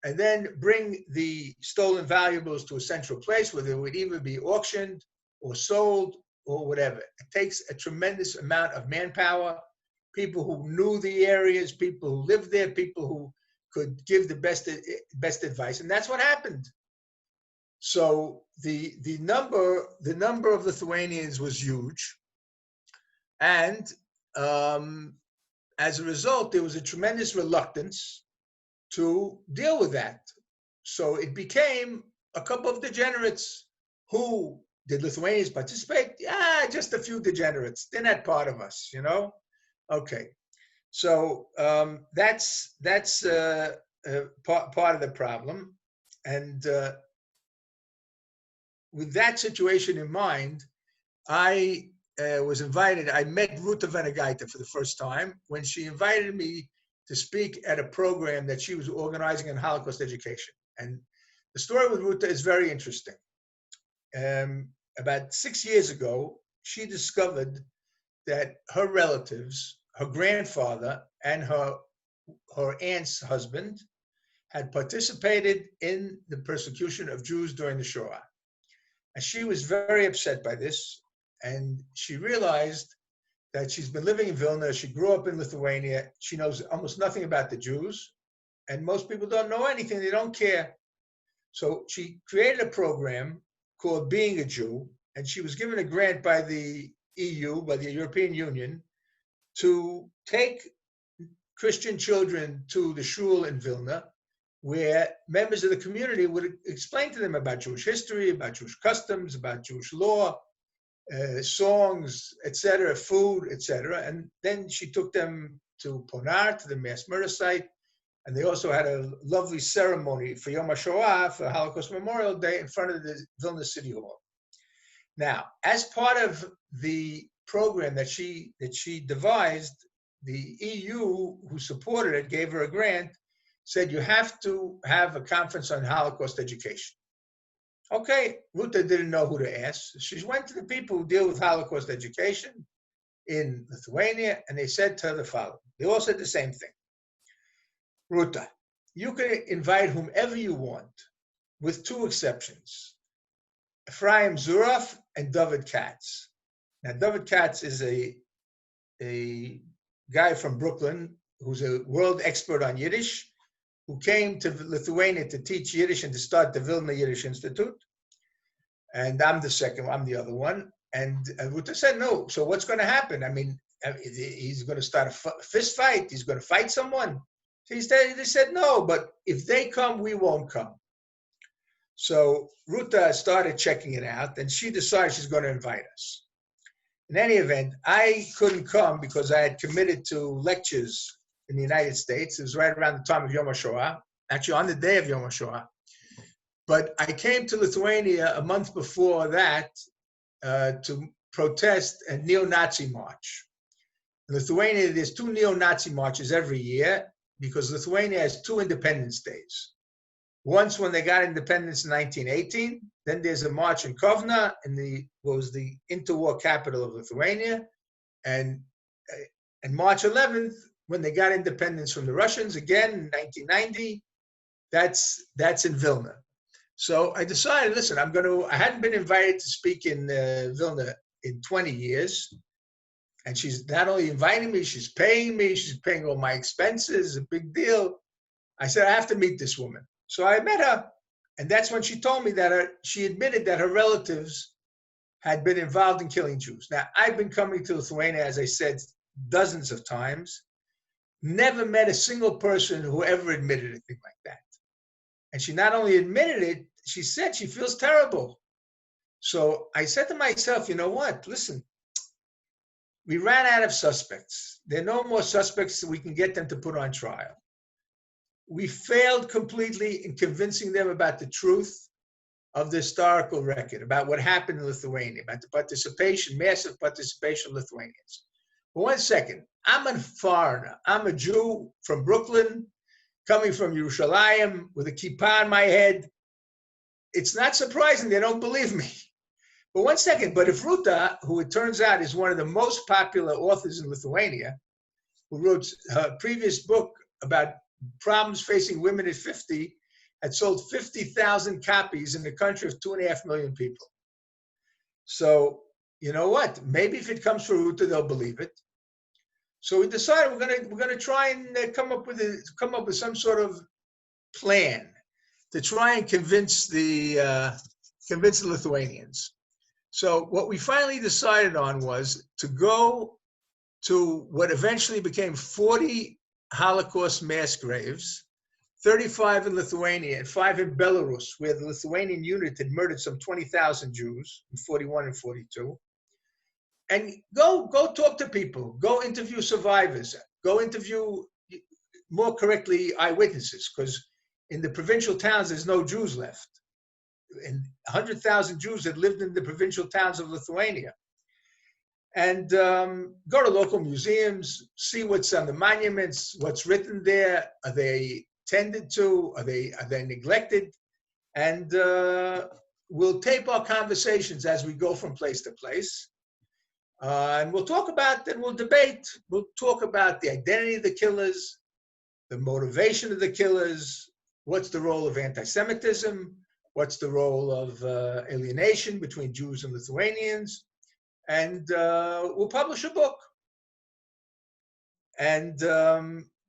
and then bring the stolen valuables to a central place where they would either be auctioned or sold or whatever. It takes a tremendous amount of manpower, people who knew the areas, people who lived there, people who could give the best advice, and that's what happened. So the number of Lithuanians was huge, and as a result, there was a tremendous reluctance to deal with that. So it became a couple of degenerates. Who did Lithuanians participate? Yeah, just a few degenerates. They're not part of us, you know. Okay, so that's part of the problem, and with that situation in mind, I was invited. I met Ruta Venegaita for the first time when she invited me to speak at a program that she was organizing on Holocaust education. And the story with Ruta is very interesting. About 6 years ago, she discovered that her relatives, her grandfather and her aunt's husband, had participated in the persecution of Jews during the Shoah. And she was very upset by this, and she realized that she's been living in Vilna. She grew up in Lithuania. She knows almost nothing about the Jews, and most people don't know anything. They don't care. So she created a program called Being a Jew, and she was given a grant by the EU, by the European Union, to take Christian children to the shul in Vilna, where members of the community would explain to them about Jewish history, about Jewish customs, about Jewish law, songs, etc., food, etc. And then she took them to Ponar, to the mass murder site, and they also had a lovely ceremony for Yom HaShoah, for Holocaust Memorial Day, in front of the Vilna City Hall. Now, as part of the program that she devised, the EU, who supported it, gave her a grant, said you have to have a conference on Holocaust education. Okay, Ruta didn't know who to ask. She went to the people who deal with Holocaust education in Lithuania, and they said to her the following. They all said the same thing. Ruta, you can invite whomever you want, with two exceptions. Efraim Zuroff and David Katz. Now, David Katz is a guy from Brooklyn who's a world expert on Yiddish, who came to Lithuania to teach Yiddish and to start the Vilna Yiddish Institute. And I'm the other one. And Ruta said, no, so what's going to happen? I mean, he's going to start a fist fight? He's going to fight someone? They said, no, but if they come, we won't come. So Ruta started checking it out, and she decided she's going to invite us. In any event, I couldn't come because I had committed to lectures in the United States. It was right around the time of Yom HaShoah, actually on the day of Yom HaShoah. But I came to Lithuania a month before that to protest a neo-Nazi march. In Lithuania, there's 2 neo-Nazi marches every year because Lithuania has 2 independence days. Once when they got independence in 1918, then there's a march in Kovna, what was the interwar capital of Lithuania, and March 11th, when they got independence from the Russians, again in 1990, that's in Vilna. So I decided, listen, I hadn't been invited to speak in Vilna in 20 years, and she's not only inviting me, she's paying all my expenses, a big deal. I said, I have to meet this woman. So I met her, and that's when she told me that she admitted that her relatives had been involved in killing Jews. Now, I've been coming to Lithuania, as I said, dozens of times, never met a single person who ever admitted anything like that. And she not only admitted it, she said she feels terrible. So I said to myself, you know what, listen, we ran out of suspects. There are no more suspects, so we can get them to put on trial. We failed completely in convincing them about the truth of the historical record, about what happened in Lithuania, about the participation, massive participation of Lithuanians. But 1 second, I'm a foreigner. I'm a Jew from Brooklyn, coming from Yerushalayim with a kippah on my head. It's not surprising they don't believe me. But 1 second, but if Ruta, who it turns out is one of the most popular authors in Lithuania, who wrote her previous book about problems facing women at 50, had sold 50,000 copies in a country of 2.5 million people. So, you know what? Maybe if it comes from Ruta, they'll believe it. So we decided we're gonna try and come up with some sort of plan to try and convince the Lithuanians. So what we finally decided on was to go to what eventually became 40 Holocaust mass graves, 35 in Lithuania and 5 in Belarus, where the Lithuanian unit had murdered some 20,000 Jews in 41 and 42. And go talk to people, go interview survivors, go interview, more correctly, eyewitnesses, because in the provincial towns, there's no Jews left. And 100,000 Jews had lived in the provincial towns of Lithuania. And go to local museums, see what's on the monuments, what's written there. Are they tended to? Are they neglected? And we'll tape our conversations as we go from place to place. And we'll talk about, and we'll debate. We'll talk about the identity of the killers, the motivation of the killers, what's the role of anti-Semitism, what's the role of alienation between Jews and Lithuanians, and we'll publish a book. And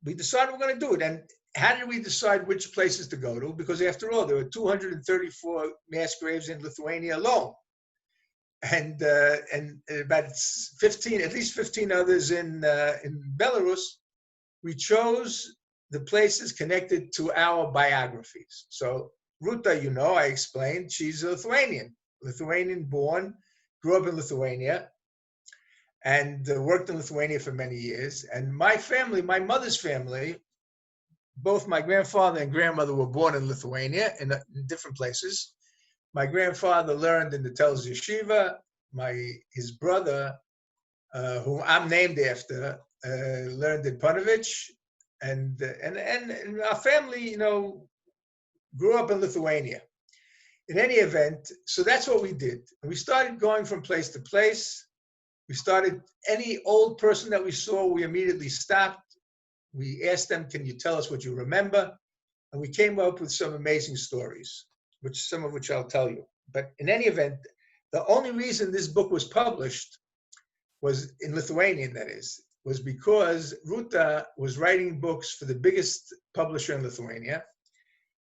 we decided we're going to do it. And how did we decide which places to go to? Because after all, there were 234 mass graves in Lithuania alone. And about 15, at least 15 others in Belarus. We chose the places connected to our biographies. So Ruta, you know, I explained, she's a Lithuanian born, grew up in Lithuania, and worked in Lithuania for many years. And my family, my mother's family, both my grandfather and grandmother were born in Lithuania in different places. My grandfather learned in the Telz Yeshiva. His brother, whom I'm named after, learned in Panovich, and our family, you know, grew up in Lithuania. In any event, so that's what we did. We started going from place to place. We started, any old person that we saw, we immediately stopped. We asked them, "Can you tell us what you remember?" And we came up with some amazing stories, some of which I'll tell you. But in any event, the only reason this book was published was in Lithuanian, that is, was because Ruta was writing books for the biggest publisher in Lithuania.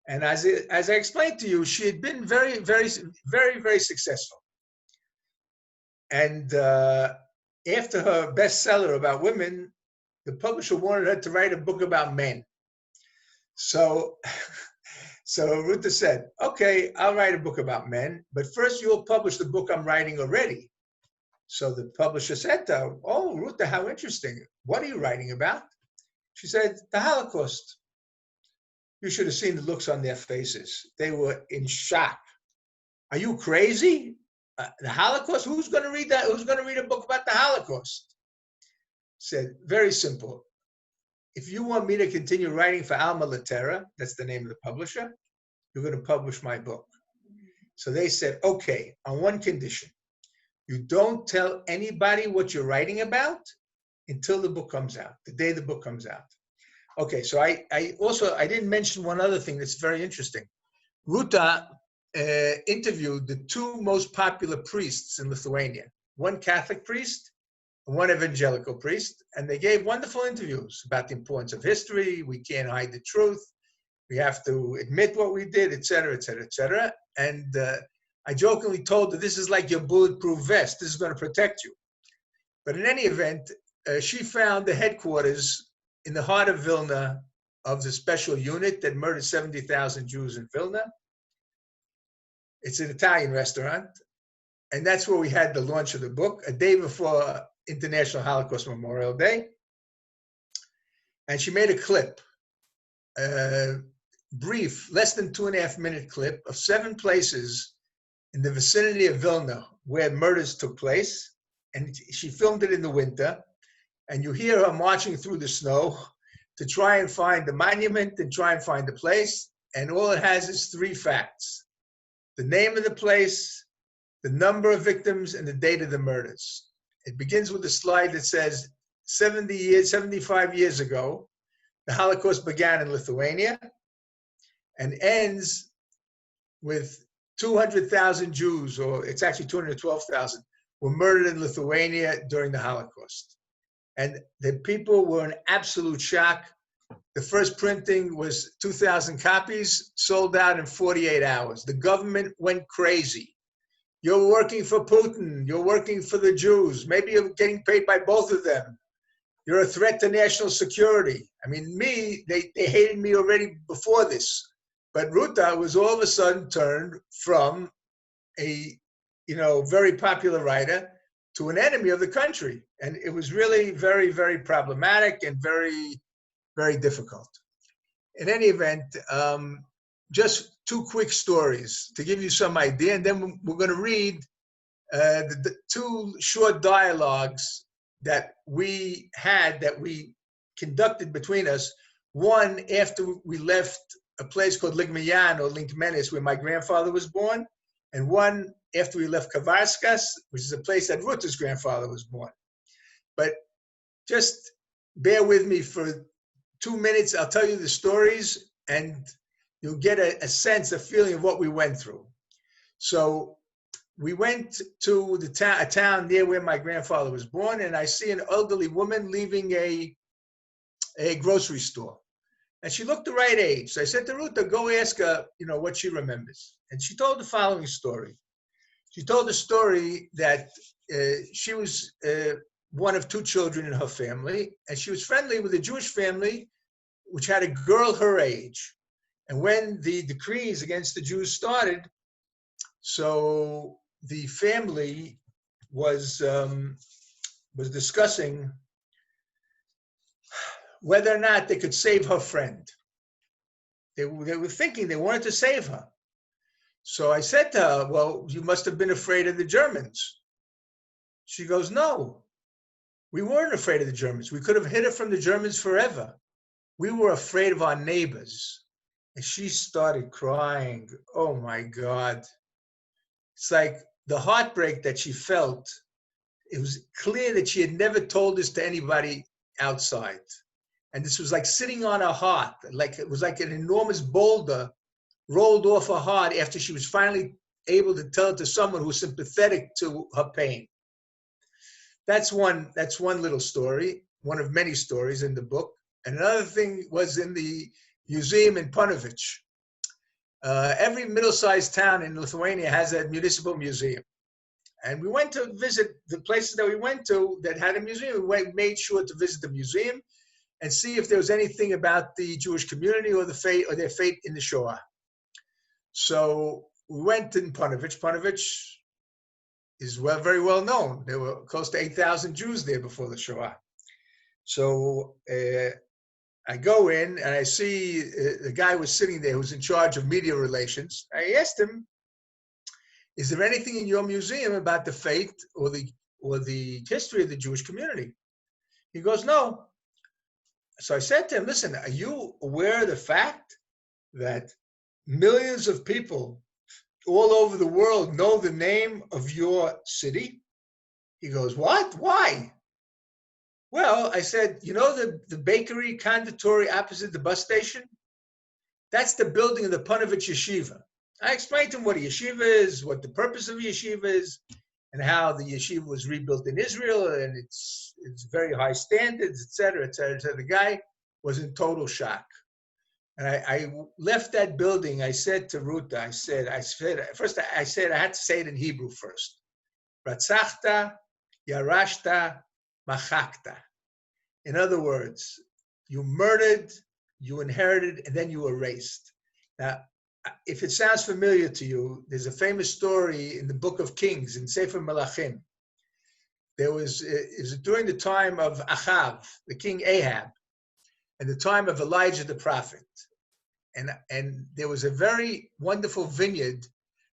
And as I explained to you, she had been very, very, very, very successful. And after her bestseller about women, the publisher wanted her to write a book about men. So Ruta said, "Okay, I'll write a book about men, but first you'll publish the book I'm writing already." So the publisher said to her, "Oh, Ruta, how interesting. What are you writing about?" She said, "The Holocaust." You should have seen the looks on their faces. They were in shock. "Are you crazy? The Holocaust? Who's going to read that? Who's going to read a book about the Holocaust?" Said, "Very simple. If you want me to continue writing for Alma Litera," that's the name of the publisher, "you're going to publish my book." So they said, "Okay, on one condition. You don't tell anybody what you're writing about until the book comes out, the day the book comes out." Okay, so I didn't mention one other thing that's very interesting. Ruta interviewed the 2 most popular priests in Lithuania, one Catholic priest, one evangelical priest, and they gave wonderful interviews about the importance of history. We can't hide the truth. We have to admit what we did, et cetera, et cetera, et cetera. And I jokingly told her, "This is like your bulletproof vest. This is going to protect you." But in any event, she found the headquarters in the heart of Vilna of the special unit that murdered 70,000 Jews in Vilna. It's an Italian restaurant. And that's where we had the launch of the book, a day before International Holocaust Memorial Day. And she made a clip, brief, less than 2.5-minute clip of 7 places in the vicinity of Vilna where murders took place. And she filmed it in the winter. And you hear her marching through the snow to try and find the monument and try and find the place. And all it has is 3 facts: the name of the place, the number of victims, and the date of the murders. It begins with a slide that says 75 years ago, the Holocaust began in Lithuania and ends with 200,000 Jews, or it's actually 212,000, were murdered in Lithuania during the Holocaust. And the people were in absolute shock. The first printing was 2,000 copies, sold out in 48 hours. The government went crazy. You're working for Putin. You're working for the Jews. Maybe you're getting paid by both of them. You're a threat to national security. I mean, they hated me already before this. But Ruta was all of a sudden turned from a, very popular writer to an enemy of the country. And it was really very, very problematic and very, very difficult. In any event, just 2 quick stories to give you some idea. And then we're going to read the 2 short dialogues that we conducted between us. One after we left a place called Ligmayan or Linkmenis, where my grandfather was born, and one after we left Kavarskas, which is a place that Ruta's grandfather was born. But just bear with me for 2 minutes. I'll tell you the stories, and you'll get a sense, a feeling of what we went through. So we went to a town near where my grandfather was born, and I see an elderly woman leaving a grocery store. And she looked the right age. So I said to Ruta, go ask her, what she remembers. And she told the following story. She told the story that she was one of 2 children in her family, and she was friendly with a Jewish family which had a girl her age. And when the decrees against the Jews started, so the family was discussing whether or not they could save her friend. They were thinking they wanted to save her. So I said to her, well, you must have been afraid of the Germans. She goes, no, we weren't afraid of the Germans. We could have hid her from the Germans forever. We were afraid of our neighbors. And she started crying. Oh my God. It's like the heartbreak that she felt. It was clear that she had never told this to anybody outside. And this was like sitting on her heart. Like it was like an enormous boulder rolled off her heart after she was finally able to tell it to someone who was sympathetic to her pain. That's one little story, one of many stories in the book. And another thing was in the museum in Punovich. Every middle-sized town in Lithuania has a municipal museum. And we went to visit the places that we went to that had a museum. We made sure to visit the museum and see if there was anything about the Jewish community or their fate in the Shoah. So we went in Punovich. Punovich is very well known. There were close to 8,000 Jews there before the Shoah. So I go in and I see the guy was sitting there who's in charge of media relations. I asked him, is there anything in your museum about the fate or the history of the Jewish community? He goes, no. So I said to him, listen, are you aware of the fact that millions of people all over the world know the name of your city? He goes, what? Why? Well, I said, the bakery conditori opposite the bus station? That's the building of the Punovich Yeshiva. I explained to him what a yeshiva is, what the purpose of a yeshiva is, and how the yeshiva was rebuilt in Israel, and it's very high standards, et cetera, et cetera, et cetera. The guy was in total shock. And I left that building. I said to Ruta, I said, I had to say it in Hebrew first. Ratzachta, yarashta, machakta. In other words, you murdered, you inherited, and then you erased. Now, if it sounds familiar to you, there's a famous story in the Book of Kings, in Sefer Melachim. It was during the time of Achav, the king Ahab, and the time of Elijah the prophet. And there was a very wonderful vineyard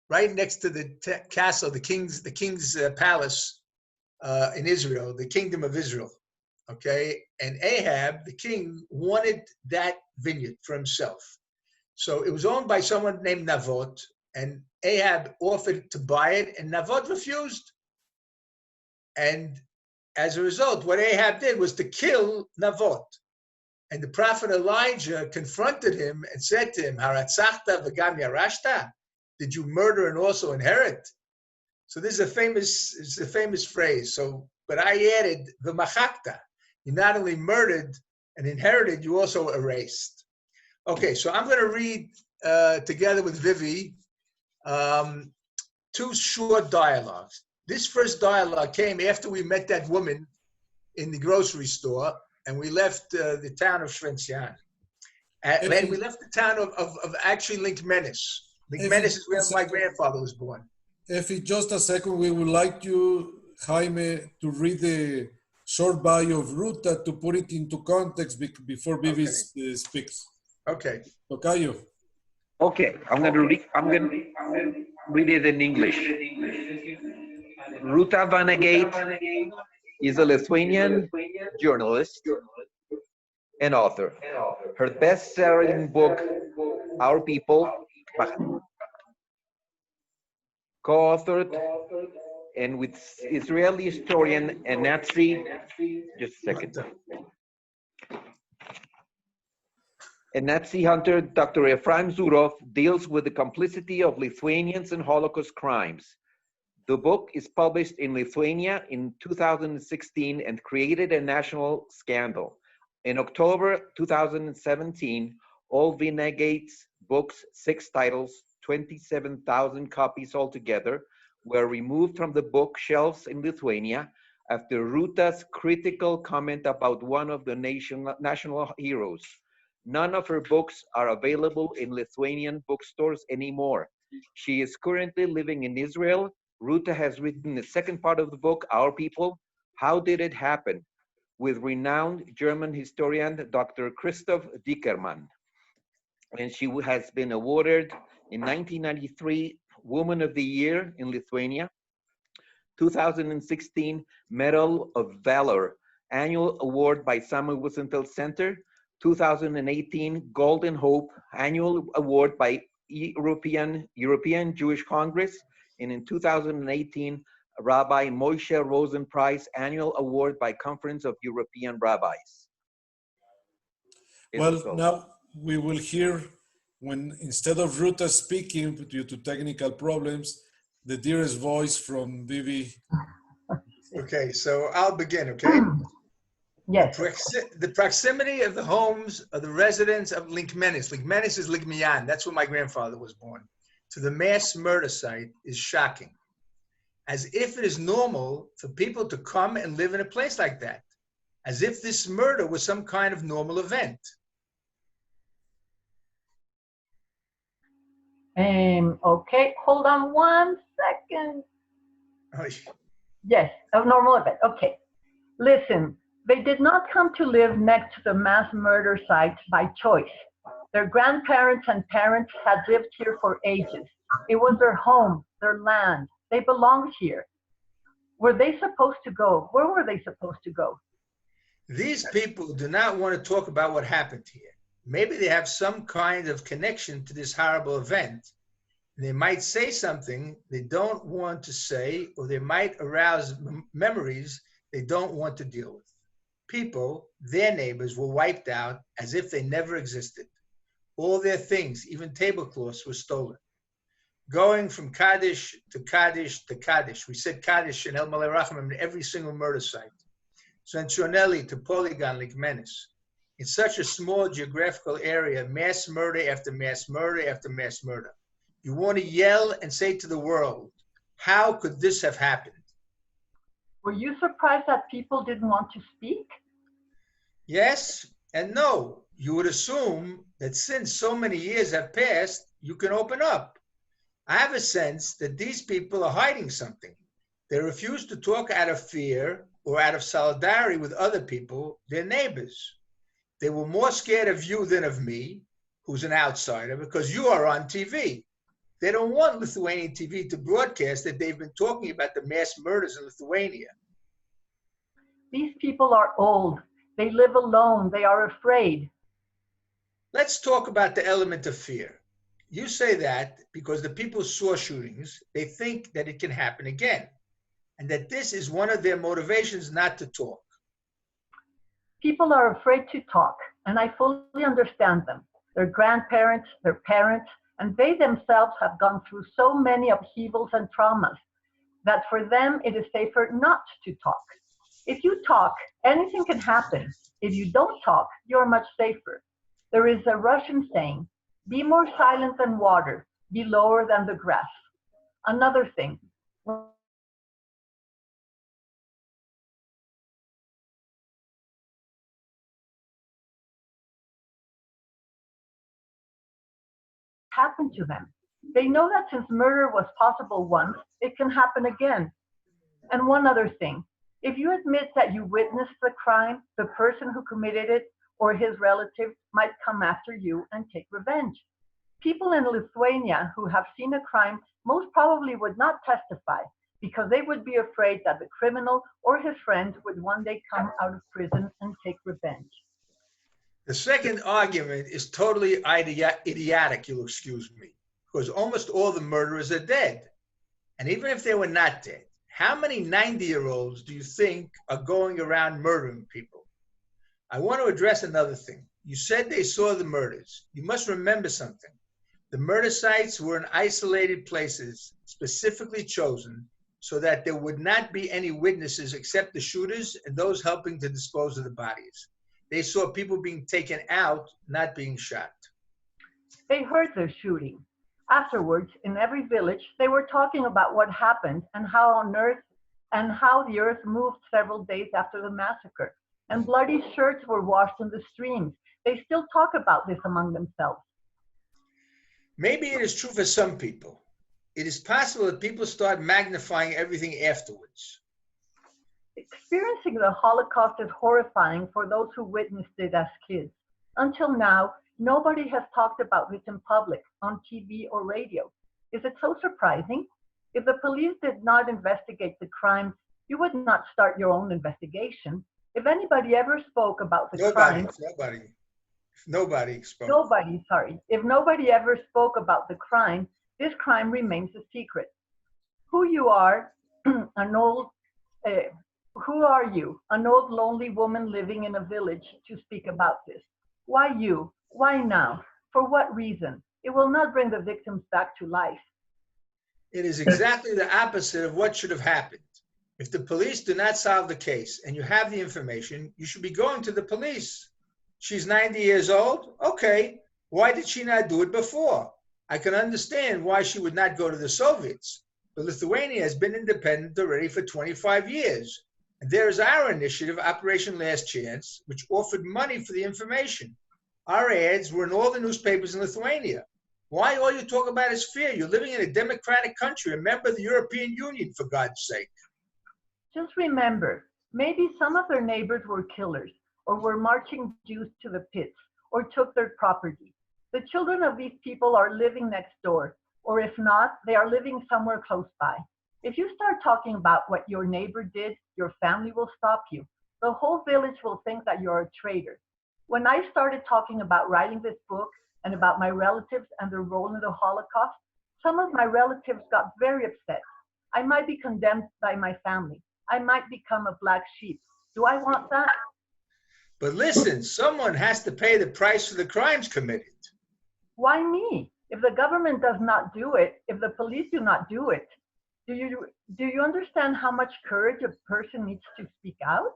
right next to the castle, the king's palace in Israel, the kingdom of Israel. okay? And Ahab, the king, wanted that vineyard for himself. So it was owned by someone named Navot, and Ahab offered to buy it, and Navot refused. And as a result, what Ahab did was to kill Navot. And the prophet Elijah confronted him and said to him, Haratzachta v'gam yarashta? Did you murder and also inherit? So this is a famous phrase. So, but I added v'machakta. You not only murdered and inherited, you also erased. Okay, so I'm going to read together with Vivi two short dialogues. This first dialogue came after we met that woman in the grocery store, and we left the town of Shrencian. And we left the town of actually Linkmenis. Linkmenis is where my grandfather was born. Effie, just a second, we would like you, Jaime, to read the short bio of Ruta to put it into context before Vivi speaks. Okay. Tocayo. Okay, I'm gonna read it in English. Ruta Vanagate is a Lithuanian journalist and author. Her best-selling book, Our People, co-authored and with Israeli historian and Nazi, just a second. A Nazi hunter, Dr. Efraim Zuroff, deals with the complicity of Lithuanians in Holocaust crimes. The book is published in Lithuania in 2016 and created a national scandal. In October 2017, all Vanagate's books, 6 titles, 27,000 copies altogether, were removed from the bookshelves in Lithuania after Ruta's critical comment about one of the national heroes. None of her books are available in Lithuanian bookstores anymore. She is currently living in Israel. Ruta has written the second part of the book, Our People, How Did It Happen?, with renowned German historian Dr. Christoph Dickermann. And she has been awarded in 1993 Woman of the Year in Lithuania, 2016 Medal of Valor, Annual Award by Samuel Wiesenthal Center, 2018 Golden Hope Annual Award by European Jewish Congress, and in 2018 Rabbi Moshe Rosen Prize Annual Award by Conference of European Rabbis. Well, now we will hear, when instead of Ruta speaking due to technical problems, the dearest voice from Vivi. Okay, so I'll begin, okay? Yes. The proximity of the homes of the residents of Linkmenis. Linkmenis is Ligmian. That's where my grandfather was born. To the mass murder site is shocking. As if it is normal for people to come and live in a place like that. As if this murder was some kind of normal event. Okay, hold on 1 second. Oh, Yes, a normal event. Okay. Listen, they did not come to live next to the mass murder site by choice. Their grandparents and parents had lived here for ages. It was their home, their land. They belonged here. Were they supposed to go? Where were they supposed to go? These people do not want to talk about what happened here. Maybe they have some kind of connection to this horrible event. They might say something they don't want to say, or they might arouse memories they don't want to deal with. People, their neighbors, were wiped out as if they never existed. All their things, even tablecloths, were stolen. Going from Kaddish to Kaddish to Kaddish. We said Kaddish in El Malay Rachamim in every single murder site. Centronelli to Polygon, Linkmenis. In such a small geographical area, mass murder after mass murder after mass murder. You want to yell and say to the world, how could this have happened? Were you surprised that people didn't want to speak? Yes and no. You would assume that since so many years have passed, you can open up. I have a sense that these people are hiding something. They refuse to talk out of fear or out of solidarity with other people, their neighbors. They were more scared of you than of me, who's an outsider, because you are on TV. They don't want Lithuanian TV to broadcast that they've been talking about the mass murders in Lithuania. These people are old. They live alone. They are afraid. Let's talk about the element of fear. You say that because the people saw shootings, they think that it can happen again, and that this is one of their motivations not to talk. People are afraid to talk, and I fully understand them. Their grandparents, their parents, and they themselves have gone through so many upheavals and traumas that for them it is safer not to talk. If you talk, anything can happen. If you don't talk, you're much safer. There is a Russian saying, be more silent than water, be lower than the grass. Another thing, happened to them. They know that since murder was possible once, it can happen again. And one other thing, if you admit that you witnessed the crime, the person who committed it or his relatives might come after you and take revenge. People in Lithuania who have seen a crime most probably would not testify because they would be afraid that the criminal or his friends would one day come out of prison and take revenge. The second argument is totally idiotic, you'll excuse me, because almost all the murderers are dead. And even if they were not dead, how many 90-year-olds do you think are going around murdering people? I want to address another thing. You said they saw the murders. You must remember something. The murder sites were in isolated places, specifically chosen, so that there would not be any witnesses except the shooters and those helping to dispose of the bodies. They saw people being taken out, not being shot. They heard the shooting. Afterwards, in every village, they were talking about what happened and how the earth moved several days after the massacre. And bloody shirts were washed in the streams. They still talk about this among themselves. Maybe it is true for some people. It is possible that people start magnifying everything afterwards. Experiencing the Holocaust is horrifying for those who witnessed it as kids. Until now, nobody has talked about this in public, on TV or radio. Is it so surprising? If the police did not investigate the crime, you would not start your own investigation. If anybody ever spoke about the crime... Nobody spoke. If nobody ever spoke about the crime, this crime remains a secret. Who you are, who are you, an old lonely woman living in a village, to speak about this? Why you? Why now? For what reason? It will not bring the victims back to life. It is exactly the opposite of what should have happened. If the police do not solve the case and you have the information, you should be going to the police. She's 90 years old? Okay. Why did she not do it before? I can understand why she would not go to the Soviets. But Lithuania has been independent already for 25 years. And there is our initiative, Operation Last Chance, which offered money for the information. Our ads were in all the newspapers in Lithuania. Why all you talk about is fear? You're living in a democratic country, a member of the European Union, for God's sake. Just remember, maybe some of their neighbors were killers, or were marching Jews to the pits, or took their property. The children of these people are living next door, or if not, they are living somewhere close by. If you start talking about what your neighbor did, your family will stop you. The whole village will think that you're a traitor. When I started talking about writing this book and about my relatives and their role in the Holocaust, some of my relatives got very upset. I might be condemned by my family. I might become a black sheep. Do I want that? But listen, someone has to pay the price for the crimes committed. Why me? If the government does not do it, if the police do not do it, do you understand how much courage a person needs to speak out?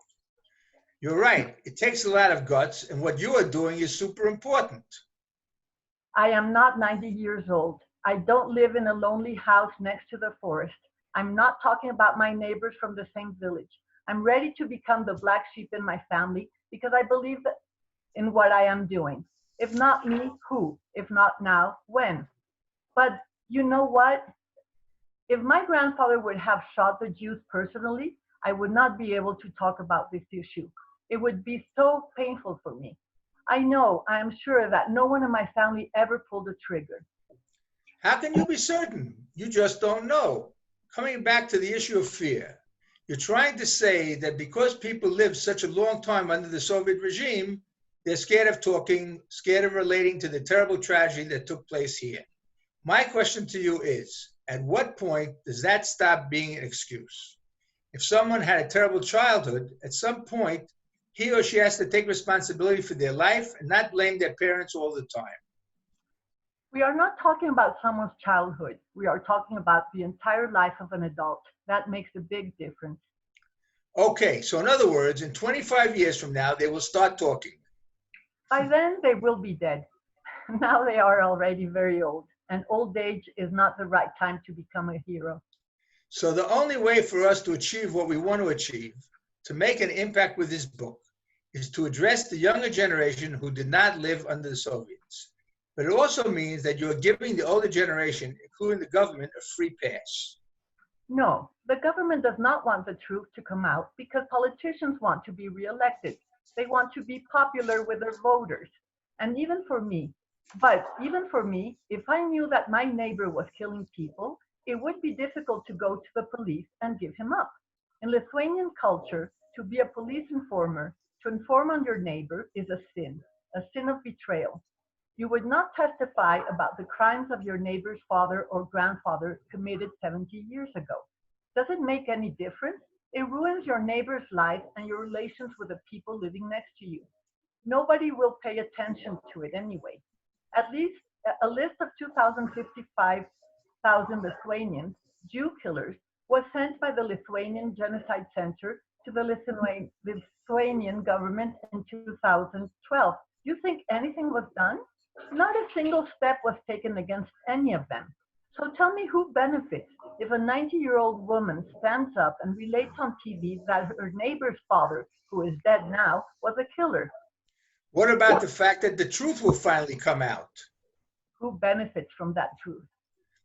You're right. It takes a lot of guts, and what you are doing is super important. I am not 90 years old. I don't live in a lonely house next to the forest. I'm not talking about my neighbors from the same village. I'm ready to become the black sheep in my family because I believe in what I am doing. If not me, who? If not now, when? But you know what? If my grandfather would have shot the Jews personally, I would not be able to talk about this issue. It would be so painful for me. I am sure that no one in my family ever pulled the trigger. How can you be certain? You just don't know. Coming back to the issue of fear, You're trying to say that because people lived such a long time under the Soviet regime, they're scared of talking, scared of relating to the terrible tragedy that took place here. My question to you is, at what point does that stop being an excuse? If someone had a terrible childhood, at some point, he or she has to take responsibility for their life and not blame their parents all the time. We are not talking about someone's childhood. We are talking about the entire life of an adult. That makes a big difference. Okay, so in other words, in 25 years from now, they will start talking. By then, they will be dead. Now they are already very old, and old age is not the right time to become a hero. So the only way for us to achieve what we want to achieve, to make an impact with this book, is to address the younger generation who did not live under the Soviets. But it also means that you're giving the older generation, including the government, a free pass. No, the government does not want the truth to come out because politicians want to be reelected. They want to be popular with their voters. And even for me, if I knew that my neighbor was killing people, it would be difficult to go to the police and give him up. In Lithuanian culture, to be a police informer, to inform on your neighbor is a sin of betrayal. You would not testify about the crimes of your neighbor's father or grandfather committed 70 years ago. Does it make any difference? It ruins your neighbor's life and your relations with the people living next to you. Nobody will pay attention to it anyway. At least a list of 2,055,000 Lithuanians, Jew killers, was sent by the Lithuanian Genocide Center to the Lithuanian government in 2012. Do you think anything was done? Not a single step was taken against any of them. So tell me who benefits if a 90-year-old woman stands up and relates on TV that her neighbor's father, who is dead now, was a killer? What about the fact that the truth will finally come out? Who benefits from that truth?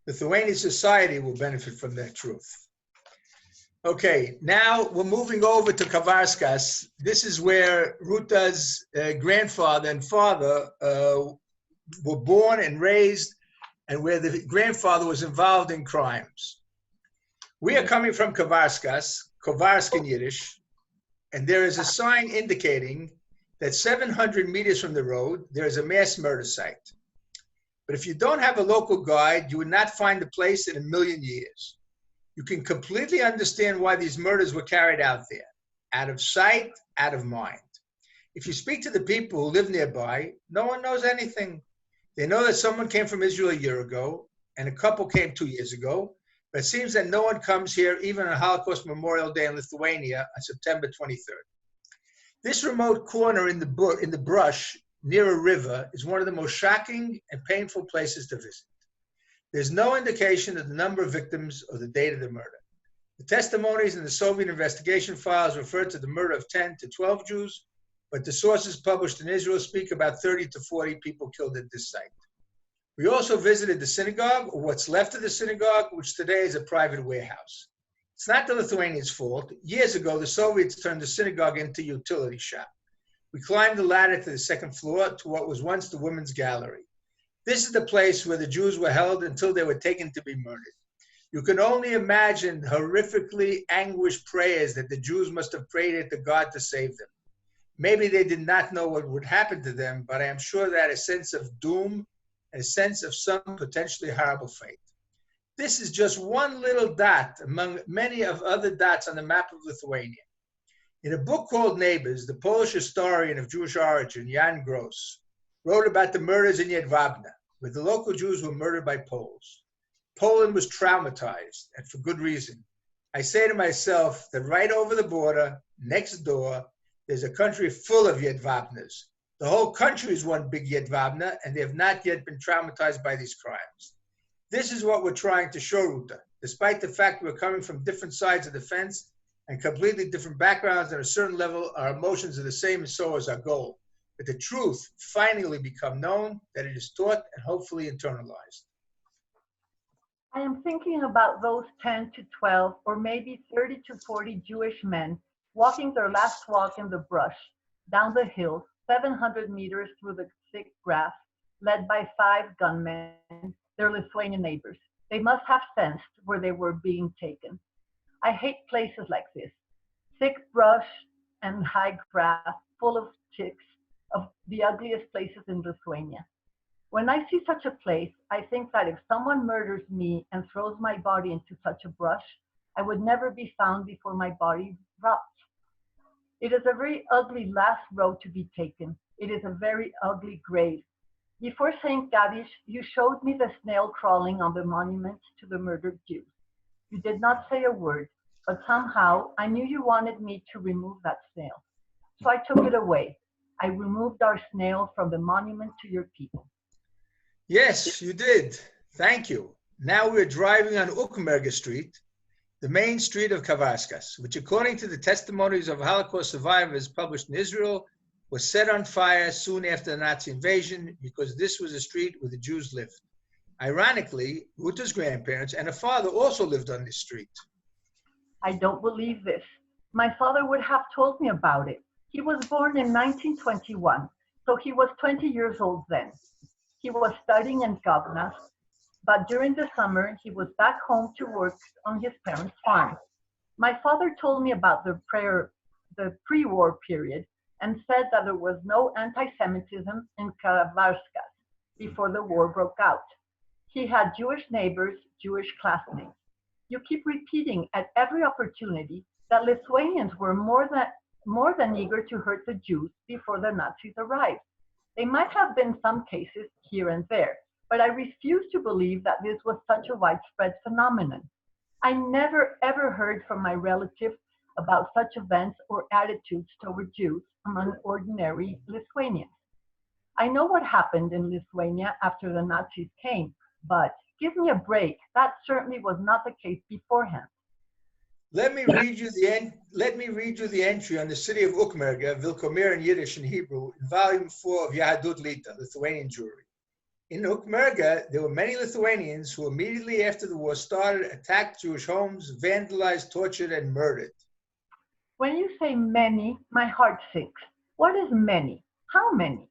Lithuanian society will benefit from that truth. Okay, now we're moving over to Kavarskas. This is where Ruta's grandfather and father were born and raised, and where the grandfather was involved in crimes. We are coming from Kavarskas, Kovarsk in Yiddish, and there is a sign indicating that 700 meters from the road, there is a mass murder site. But if you don't have a local guide, you would not find the place in a million years. You can completely understand why these murders were carried out there, out of sight, out of mind. If you speak to the people who live nearby, no one knows anything. They know that someone came from Israel a year ago, and a couple came 2 years ago, but it seems that no one comes here even on Holocaust Memorial Day in Lithuania on September 23rd. This remote corner in the brush near a river is one of the most shocking and painful places to visit. There's no indication of the number of victims or the date of the murder. The testimonies in the Soviet investigation files refer to the murder of 10 to 12 Jews, but the sources published in Israel speak about 30 to 40 people killed at this site. We also visited the synagogue, or what's left of the synagogue, which today is a private warehouse. It's not the Lithuanians' fault. Years ago, the Soviets turned the synagogue into a utility shop. We climbed the ladder to the second floor to what was once the women's gallery. This is the place where the Jews were held until they were taken to be murdered. You can only imagine the horrifically anguished prayers that the Jews must have prayed to God to save them. Maybe they did not know what would happen to them, but I am sure that a sense of doom, a sense of some potentially horrible fate. This is just one little dot among many of other dots on the map of Lithuania. In a book called Neighbors, the Polish historian of Jewish origin, Jan Gross, wrote about the murders in Jedwabne, where the local Jews were murdered by Poles. Poland was traumatized, and for good reason. I say to myself that right over the border, next door, there's a country full of Jedwabnes. The whole country is one big Jedwabne, and they have not yet been traumatized by these crimes. This is what we're trying to show, Ruta. Despite the fact we're coming from different sides of the fence and completely different backgrounds, at a certain level, our emotions are the same, and so is our goal. But the truth finally become known, that it is taught and hopefully internalized. I am thinking about those 10 to 12 or maybe 30 to 40 Jewish men walking their last walk in the brush, down the hill, 700 meters through the thick grass, led by 5 gunmen, their Lithuanian neighbors. They must have sensed where they were being taken. I hate places like this. Thick brush and high grass, full of ticks, of the ugliest places in Lithuania. When I see such a place, I think that if someone murders me and throws my body into such a brush, I would never be found before my body rots. It is a very ugly last road to be taken. It is a very ugly grave. Before saying Kaddish, you showed me the snail crawling on the monument to the murdered Jews. You did not say a word, but somehow I knew you wanted me to remove that snail. So I took it away. I removed our snail from the monument to your people. Yes, you did. Thank you. Now we're driving on Ukmerga Street, the main street of Kavaskas, which according to the testimonies of Holocaust survivors published in Israel, was set on fire soon after the Nazi invasion because this was a street where the Jews lived. Ironically, Ruta's grandparents and her father also lived on this street. I don't believe this. My father would have told me about it. He was born in 1921, so he was 20 years old then. He was studying in Gavna, but during the summer, he was back home to work on his parents' farm. My father told me about the pre-war period and said that there was no anti-Semitism in Kavaskas before the war broke out. He had Jewish neighbors, Jewish classmates. You keep repeating at every opportunity that Lithuanians were more than eager to hurt the Jews before the Nazis arrived. There might have been some cases here and there, but I refuse to believe that this was such a widespread phenomenon. I never ever heard from my relatives about such events or attitudes toward Jews among ordinary Lithuanians. I know what happened in Lithuania after the Nazis came, but give me a break. That certainly was not the case beforehand. Let me read you the entry on the city of Ukmerga, Vilkomir in Yiddish and Hebrew, in volume 4 of Yahadut Lita, Lithuanian Jewry. In Ukmerga, there were many Lithuanians who immediately after the war started, attacked Jewish homes, vandalized, tortured, and murdered. When you say many, my heart sinks. What is many? How many?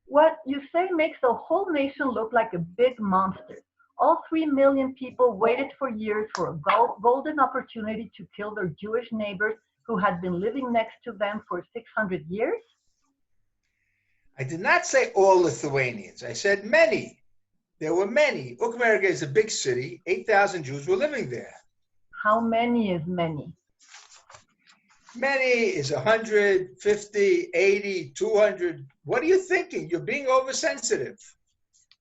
What you say makes the whole nation look like a big monster. All 3 million people waited for years for a golden opportunity to kill their Jewish neighbors who had been living next to them for 600 years? I did not say all Lithuanians. I said many. There were many. Ukmerga is a big city. 8,000 Jews were living there. How many is many? Many is 100, 50, 80, 200. What are you thinking? You're being oversensitive.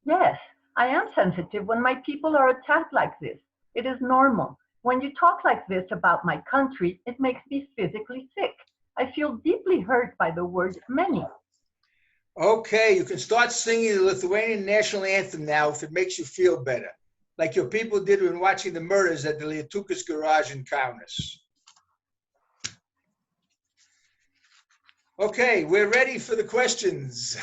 Yes, I am sensitive when my people are attacked like this. It is normal. When you talk like this about my country, it makes me physically sick. I feel deeply hurt by the word many. Okay, you can start singing the Lithuanian national anthem now if it makes you feel better, like your people did when watching the murders at the Lietukas garage in Kaunas. Okay, we're ready for the questions.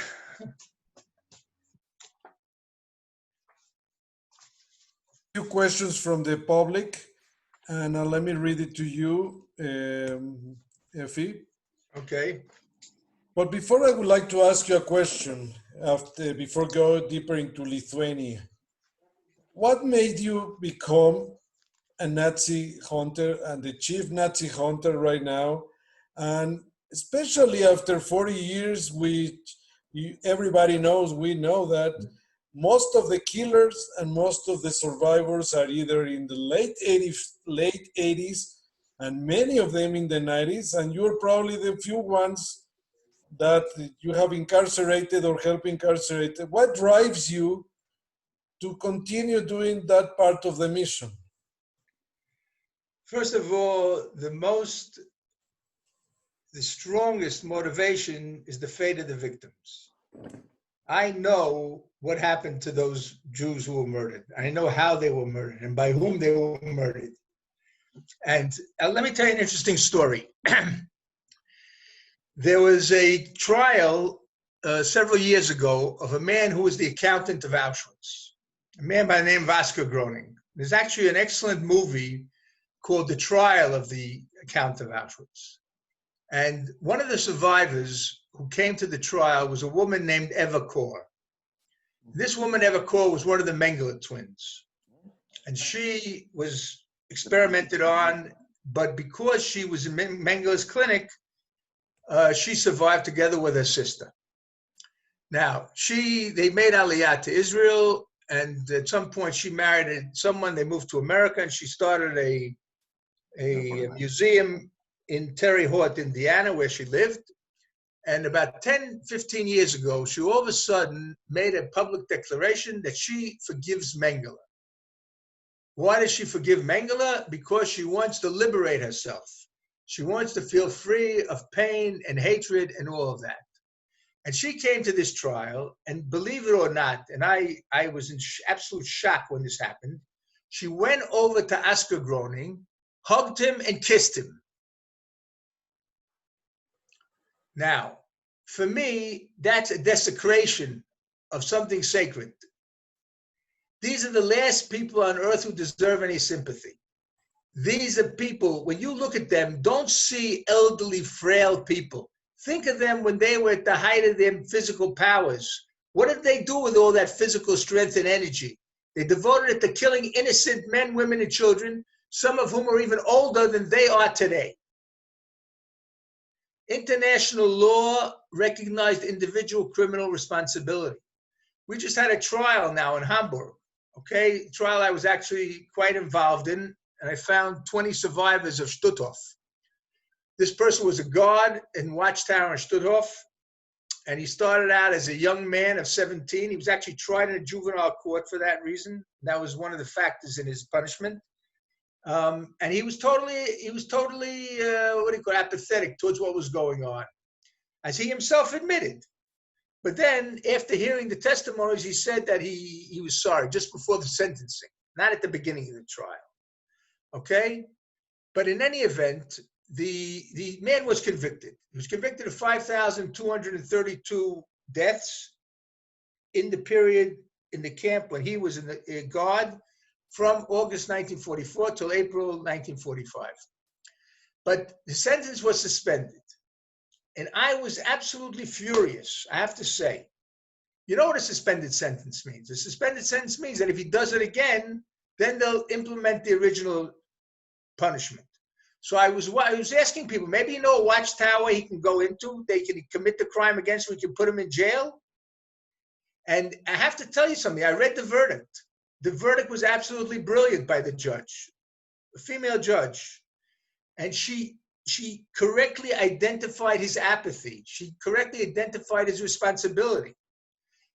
Few questions from the public, and let me read it to you, Effie. Okay. But before, I would like to ask you a question before go deeper into Lithuania. What made you become a Nazi hunter and the chief Nazi hunter right now? And especially after 40 years, which everybody knows, we know that most of the killers and most of the survivors are either in the late 80s, and many of them in the 90s, and you're probably the few ones that you have incarcerated or help incarcerate. What drives you to continue doing that part of the mission? First of all, the strongest motivation is the fate of the victims. I know what happened to those Jews who were murdered. I know how they were murdered and by whom they were murdered. And let me tell you an interesting story. There was a trial several years ago of a man who was the accountant of Auschwitz, a man by the name of Oscar Groening. There's actually an excellent movie called The Trial of the Accountant of Auschwitz. And one of the survivors who came to the trial was a woman named Eva Kor. This woman, Eva Kor, was one of the Mengele twins. And she was experimented on but because she was in Mengele's clinic, she survived together with her sister. Now, they made Aliyah to Israel, and at some point she married someone. They moved to America, and she started a museum in Terre Haute, Indiana, where she lived. And about 10, 15 years ago, she all of a sudden made a public declaration that she forgives Mengele. Why does she forgive Mengele? Because she wants to liberate herself. She wants to feel free of pain and hatred and all of that. And she came to this trial, and believe it or not, and I was in absolute shock when this happened, she went over to Oscar Groening, hugged him, and kissed him. Now, for me, that's a desecration of something sacred. These are the last people on earth who deserve any sympathy. These are people, when you look at them, don't see elderly, frail people. Think of them when they were at the height of their physical powers. What did they do with all that physical strength and energy? They devoted it to killing innocent men, women, and children, some of whom are even older than they are today. International law recognized individual criminal responsibility. We just had a trial now in Hamburg, okay? A trial I was actually quite involved in, and I found 20 survivors of Stutthof. This person was a guard in Watchtower in Stutthof, and he started out as a young man of 17. He was actually tried in a juvenile court for that reason. That was one of the factors in his punishment. And he was totally, apathetic towards what was going on, as he himself admitted. But then, after hearing the testimonies, he said that he was sorry just before the sentencing, not at the beginning of the trial. Okay? But in any event, the man was convicted. He was convicted of 5,232 deaths in the period in the camp when he was in the guard, from August 1944 till April 1945. But the sentence was suspended. And I was absolutely furious, I have to say. You know what a suspended sentence means? A suspended sentence means that if he does it again, then they'll implement the original punishment. So I was asking people, maybe you know a watchtower he can go into, they can commit the crime against him, we can put him in jail. And I have to tell you something, I read the verdict. The verdict was absolutely brilliant by the judge, a female judge. And she correctly identified his apathy. She correctly identified his responsibility.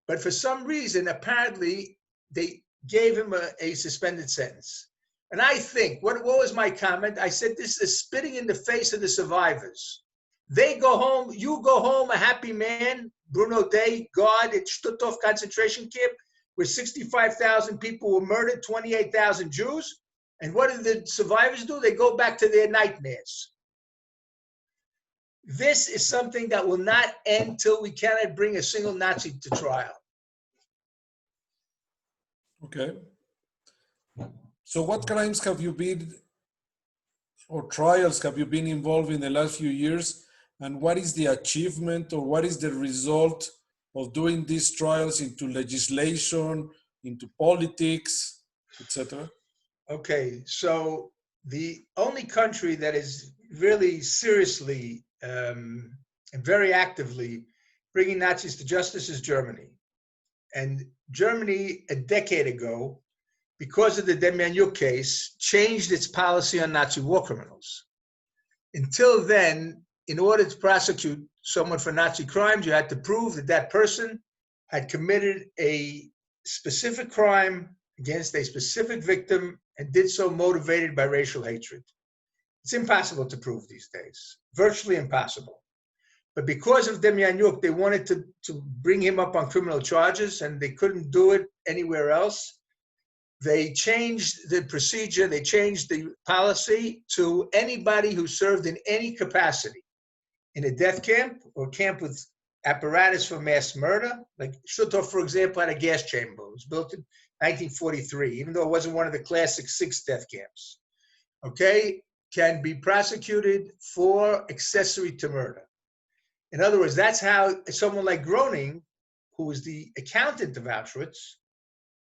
But for some reason, apparently, they gave him a suspended sentence. And I think, what was my comment? I said, this is spitting in the face of the survivors. They go home, you go home a happy man, Bruno Day, guard at Stutthof concentration camp, where 65,000 people were murdered, 28,000 Jews. And what did the survivors do? They go back to their nightmares. This is something that will not end till we cannot bring a single Nazi to trial. Okay. So what crimes have you been, or trials have you been involved in the last few years? And what is the achievement, or what is the result of doing these trials into legislation, into politics, etc.? Okay, so the only country that is really seriously and very actively bringing Nazis to justice is Germany. And Germany, a decade ago, because of the Demjanjuk case, changed its policy on Nazi war criminals. Until then, in order to prosecute someone for Nazi crimes, you had to prove that that person had committed a specific crime against a specific victim and did so motivated by racial hatred. It's impossible to prove these days, virtually impossible. But because of Demjanjuk, they wanted to bring him up on criminal charges, and they couldn't do it anywhere else. They changed the procedure, they changed the policy to anybody who served in any capacity, in a death camp or camp with apparatus for mass murder. Like Stutthof, for example, had a gas chamber. It was built in 1943, even though it wasn't one of the classic 6 death camps. Okay, can be prosecuted for accessory to murder. In other words, that's how someone like Groening, who was the accountant of Auschwitz,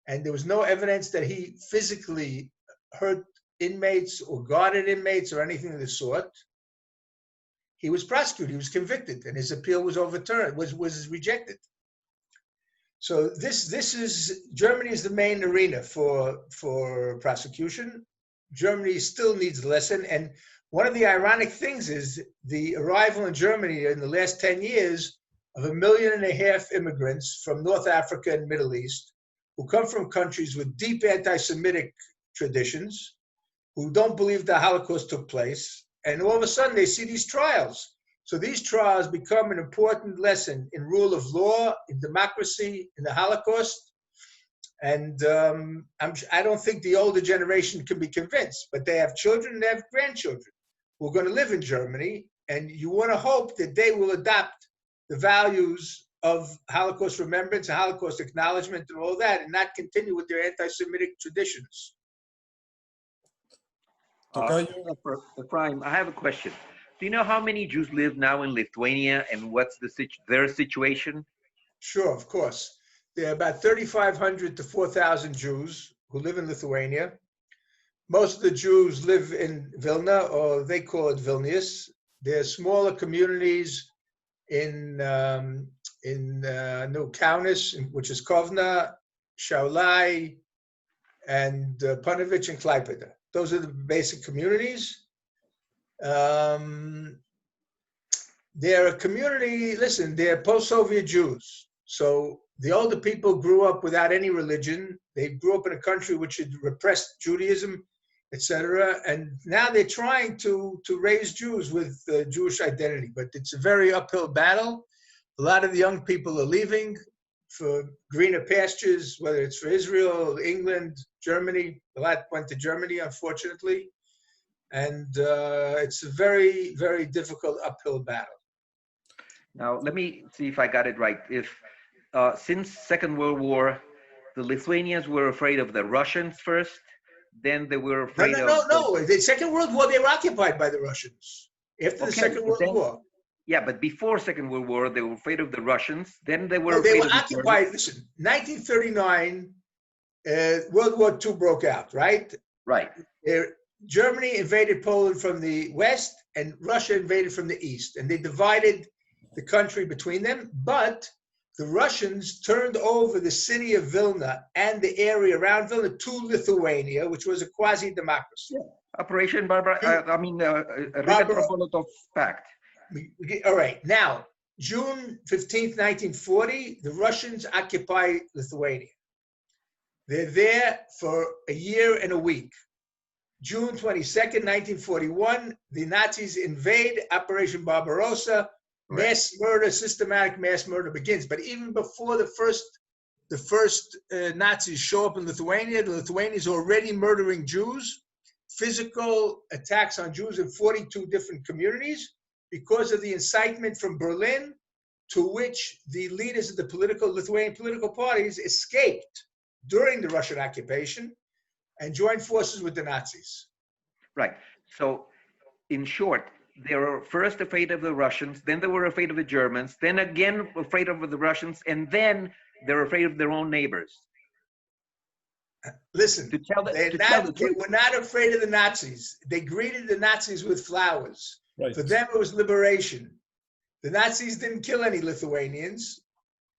and there was no evidence that he physically hurt inmates or guarded inmates or anything of the sort, he was prosecuted, he was convicted, and his appeal was overturned, was rejected. So Germany is the main arena for prosecution. Germany still needs a lesson. And one of the ironic things is the arrival in Germany in the last 10 years of 1.5 million immigrants from North Africa and Middle East, who come from countries with deep anti-Semitic traditions, who don't believe the Holocaust took place. And all of a sudden they see these trials. So these trials become an important lesson in rule of law, in democracy, in the Holocaust. And I don't think the older generation can be convinced, but they have children, they have grandchildren who are going to live in Germany. And you want to hope that they will adopt the values of Holocaust remembrance, Holocaust acknowledgement, and all that, and not continue with their anti-Semitic traditions. Efraim, I have a question. Do you know how many Jews live now in Lithuania and what's their situation? Sure, of course. There are about 3,500 to 4,000 Jews who live in Lithuania. Most of the Jews live in Vilna, or they call it Vilnius. There are smaller communities in New Kaunas, which is Kovna, Šiauliai, and Panovich and Klaipėda. Those are the basic communities. They're a community, listen, they're post-Soviet Jews. So the older people grew up without any religion. They grew up in a country which had repressed Judaism, etc. And now they're trying to raise Jews with Jewish identity. But it's a very uphill battle. A lot of the young people are leaving for greener pastures, whether it's for Israel, England, Germany. A lot went to Germany, unfortunately. And it's a very, very difficult uphill battle. Now, let me see if I got it right. If since Second World War, the Lithuanians were afraid of the Russians first, then they were afraid No. The Second World War, they were occupied by the Russians. After the Second World War. Yeah, but before Second World War, they were afraid of the Russians. Then they were No, afraid they were of the occupied. Listen, 1939, World War II broke out, right? Right. Germany invaded Poland from the west and Russia invaded from the east, and they divided the country between them. But the Russians turned over the city of Vilna and the area around Vilna to Lithuania, which was a quasi-democracy. Yeah. Operation Ribbentrop-Molotov Pact. All right. Now, June 15th, 1940, the Russians occupy Lithuania. They're there for a year and a week. June 22nd, 1941, the Nazis invade. Operation Barbarossa. Mass murder, systematic mass murder begins. But even before the first Nazis show up in Lithuania, the Lithuanians are already murdering Jews. Physical attacks on Jews in 42 different communities because of the incitement from Berlin, to which the leaders of the Lithuanian political parties escaped during the Russian occupation and joined forces with the Nazis. Right. So, in short, they were first afraid of the Russians, then they were afraid of the Germans, then again afraid of the Russians, and then they're afraid of their own neighbors. Listen, they were not afraid of the Nazis. They greeted the Nazis with flowers. Right. For them, it was liberation. The Nazis didn't kill any Lithuanians,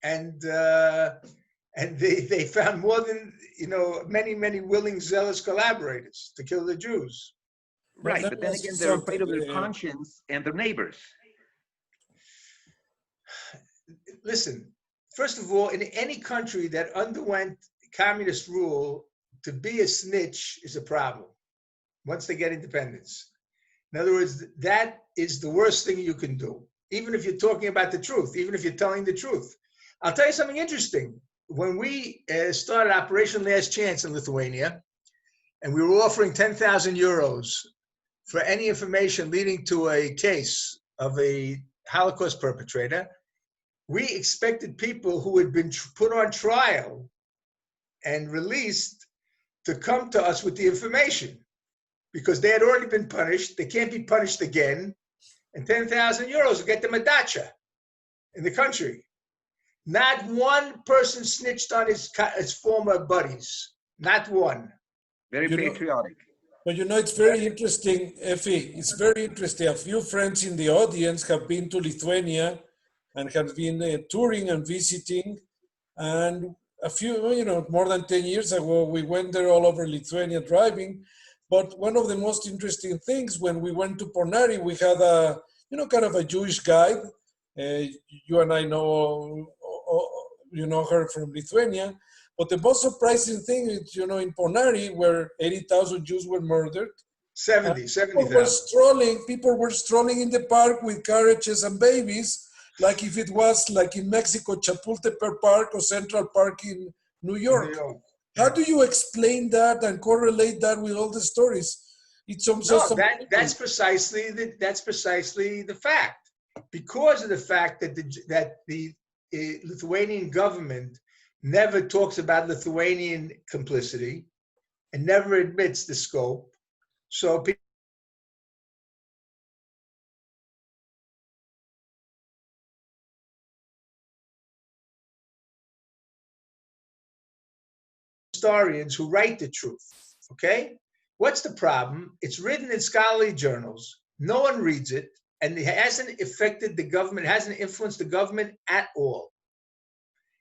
and they found more than many willing, zealous collaborators to kill the Jews. Right, but then again, they're afraid of their conscience and their neighbors. Listen, first of all, in any country that underwent communist rule, to be a snitch is a problem once they get independence. In other words, that is the worst thing you can do, even if you're talking about the truth, even if you're telling the truth. I'll tell you something interesting. When we started Operation Last Chance in Lithuania, and we were offering 10,000 euros for any information leading to a case of a Holocaust perpetrator, we expected people who had been put on trial and released to come to us with the information, because they had already been punished. They can't be punished again. And 10,000 euros will get them a dacha in the country. Not one person snitched on his former buddies. Not one. Very patriotic. But you know, it's very interesting, Effie. It's very interesting. A few friends in the audience have been to Lithuania and have been touring and visiting. And a few, you know, more than 10 years ago, we went there all over Lithuania driving. But one of the most interesting things, when we went to Pornari, we had a, you know, kind of a Jewish guide. You and I know, you know her from Lithuania. But the most surprising thing is, you know, in Pornari, where 80,000 Jews were murdered, 70,000. People were strolling in the park with carriages and babies, like if it was like in Mexico, Chapultepec Park or Central Park in New York. How do you explain that and correlate that with all the stories? It's almost that's precisely the fact. Because of the fact that the Lithuanian government never talks about Lithuanian complicity and never admits the scope. So people historians who write the truth, okay? What's the problem? It's written in scholarly journals. No one reads it, and it hasn't affected the government, hasn't influenced the government at all.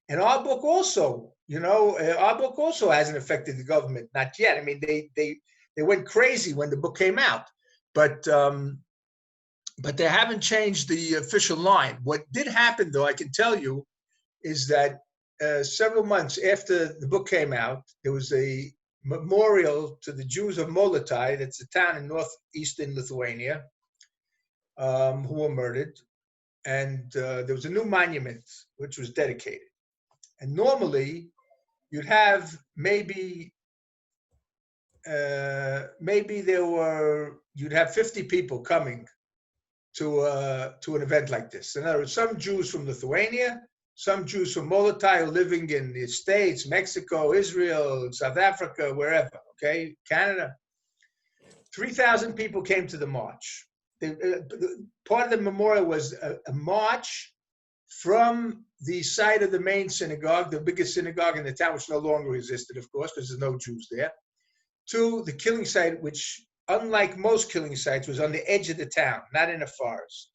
And our book also, you know, our book also hasn't affected the government, not yet. I mean, they went crazy when the book came out, but they haven't changed the official line. What did happen, though, I can tell you, is that several months after the book came out, there was a memorial to the Jews of Molotai, that's a town in northeastern Lithuania, who were murdered. And there was a new monument which was dedicated. And normally, you'd have maybe you'd have 50 people coming to an event like this. And there were some Jews from Lithuania, some Jews from Molotai who are living in the States, Mexico, Israel, South Africa, wherever, okay, Canada. 3,000 people came to the march. Part of the memorial was a march from the site of the main synagogue, the biggest synagogue in the town, which no longer existed, of course, because there's no Jews there, to the killing site, which, unlike most killing sites, was on the edge of the town, not in a forest.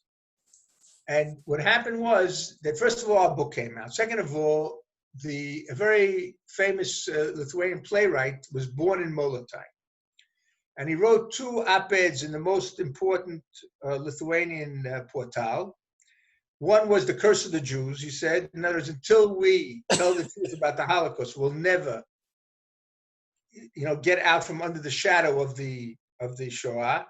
And what happened was that, first of all, our book came out. Second of all, a very famous Lithuanian playwright was born in Molotai. And he wrote 2 op-eds in the most important Lithuanian portal. One was The Curse of the Jews, he said. In other words, until we tell the truth about the Holocaust, we'll never, you know, get out from under the shadow of the Shoah.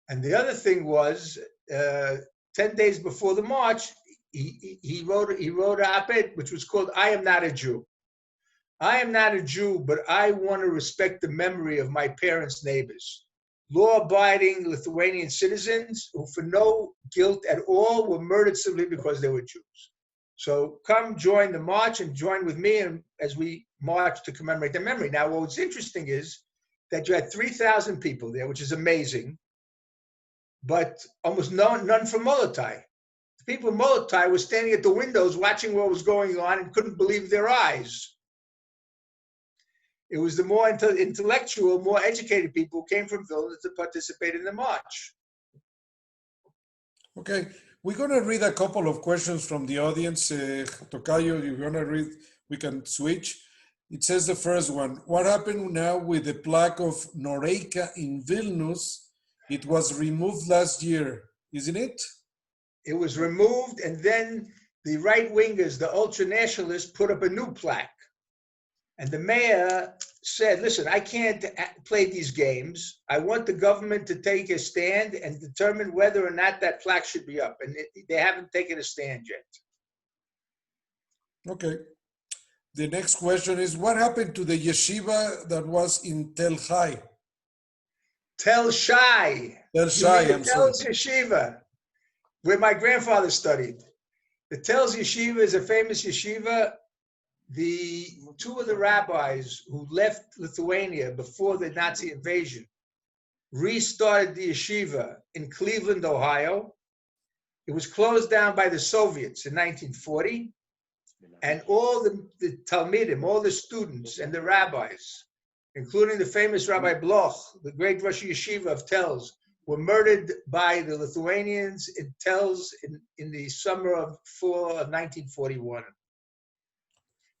And the other thing was, 10 days before the march, he wrote an op-ed which was called "I Am Not a Jew." I am not a Jew, but I want to respect the memory of my parents' neighbors, law-abiding Lithuanian citizens who, for no guilt at all, were murdered simply because they were Jews. So come join the march and join with me as we march to commemorate their memory. Now, what's interesting is that you had 3,000 people there, which is amazing, but almost none from Molotai. The people in Molotai were standing at the windows watching what was going on and couldn't believe their eyes. It was the more intellectual, more educated people who came from Vilna to participate in the march. Okay, we're going to read a couple of questions from the audience. Tocayo, you're going to read, we can switch. It says the first one, what happened now with the plaque of Noreika in Vilnius? It was removed last year, isn't it? It was removed, and then the right-wingers, the ultra-nationalists, put up a new plaque. And the mayor said, listen, I can't play these games. I want the government to take a stand and determine whether or not that plaque should be up. And they haven't taken a stand yet. Okay. The next question is, what happened to the yeshiva that was in Tel Hai? Tel Shai. Tel Shai, I'm sorry. Tel's Yeshiva, where my grandfather studied. The Tel's Yeshiva is a famous yeshiva. The 2 of the rabbis who left Lithuania before the Nazi invasion restarted the yeshiva in Cleveland, Ohio. It was closed down by the Soviets in 1940. And all the Talmidim, all the students and the rabbis including the famous Rabbi Bloch, the great Rosh Yeshiva of Telz, were murdered by the Lithuanians in Telz in the summer of fall of 1941.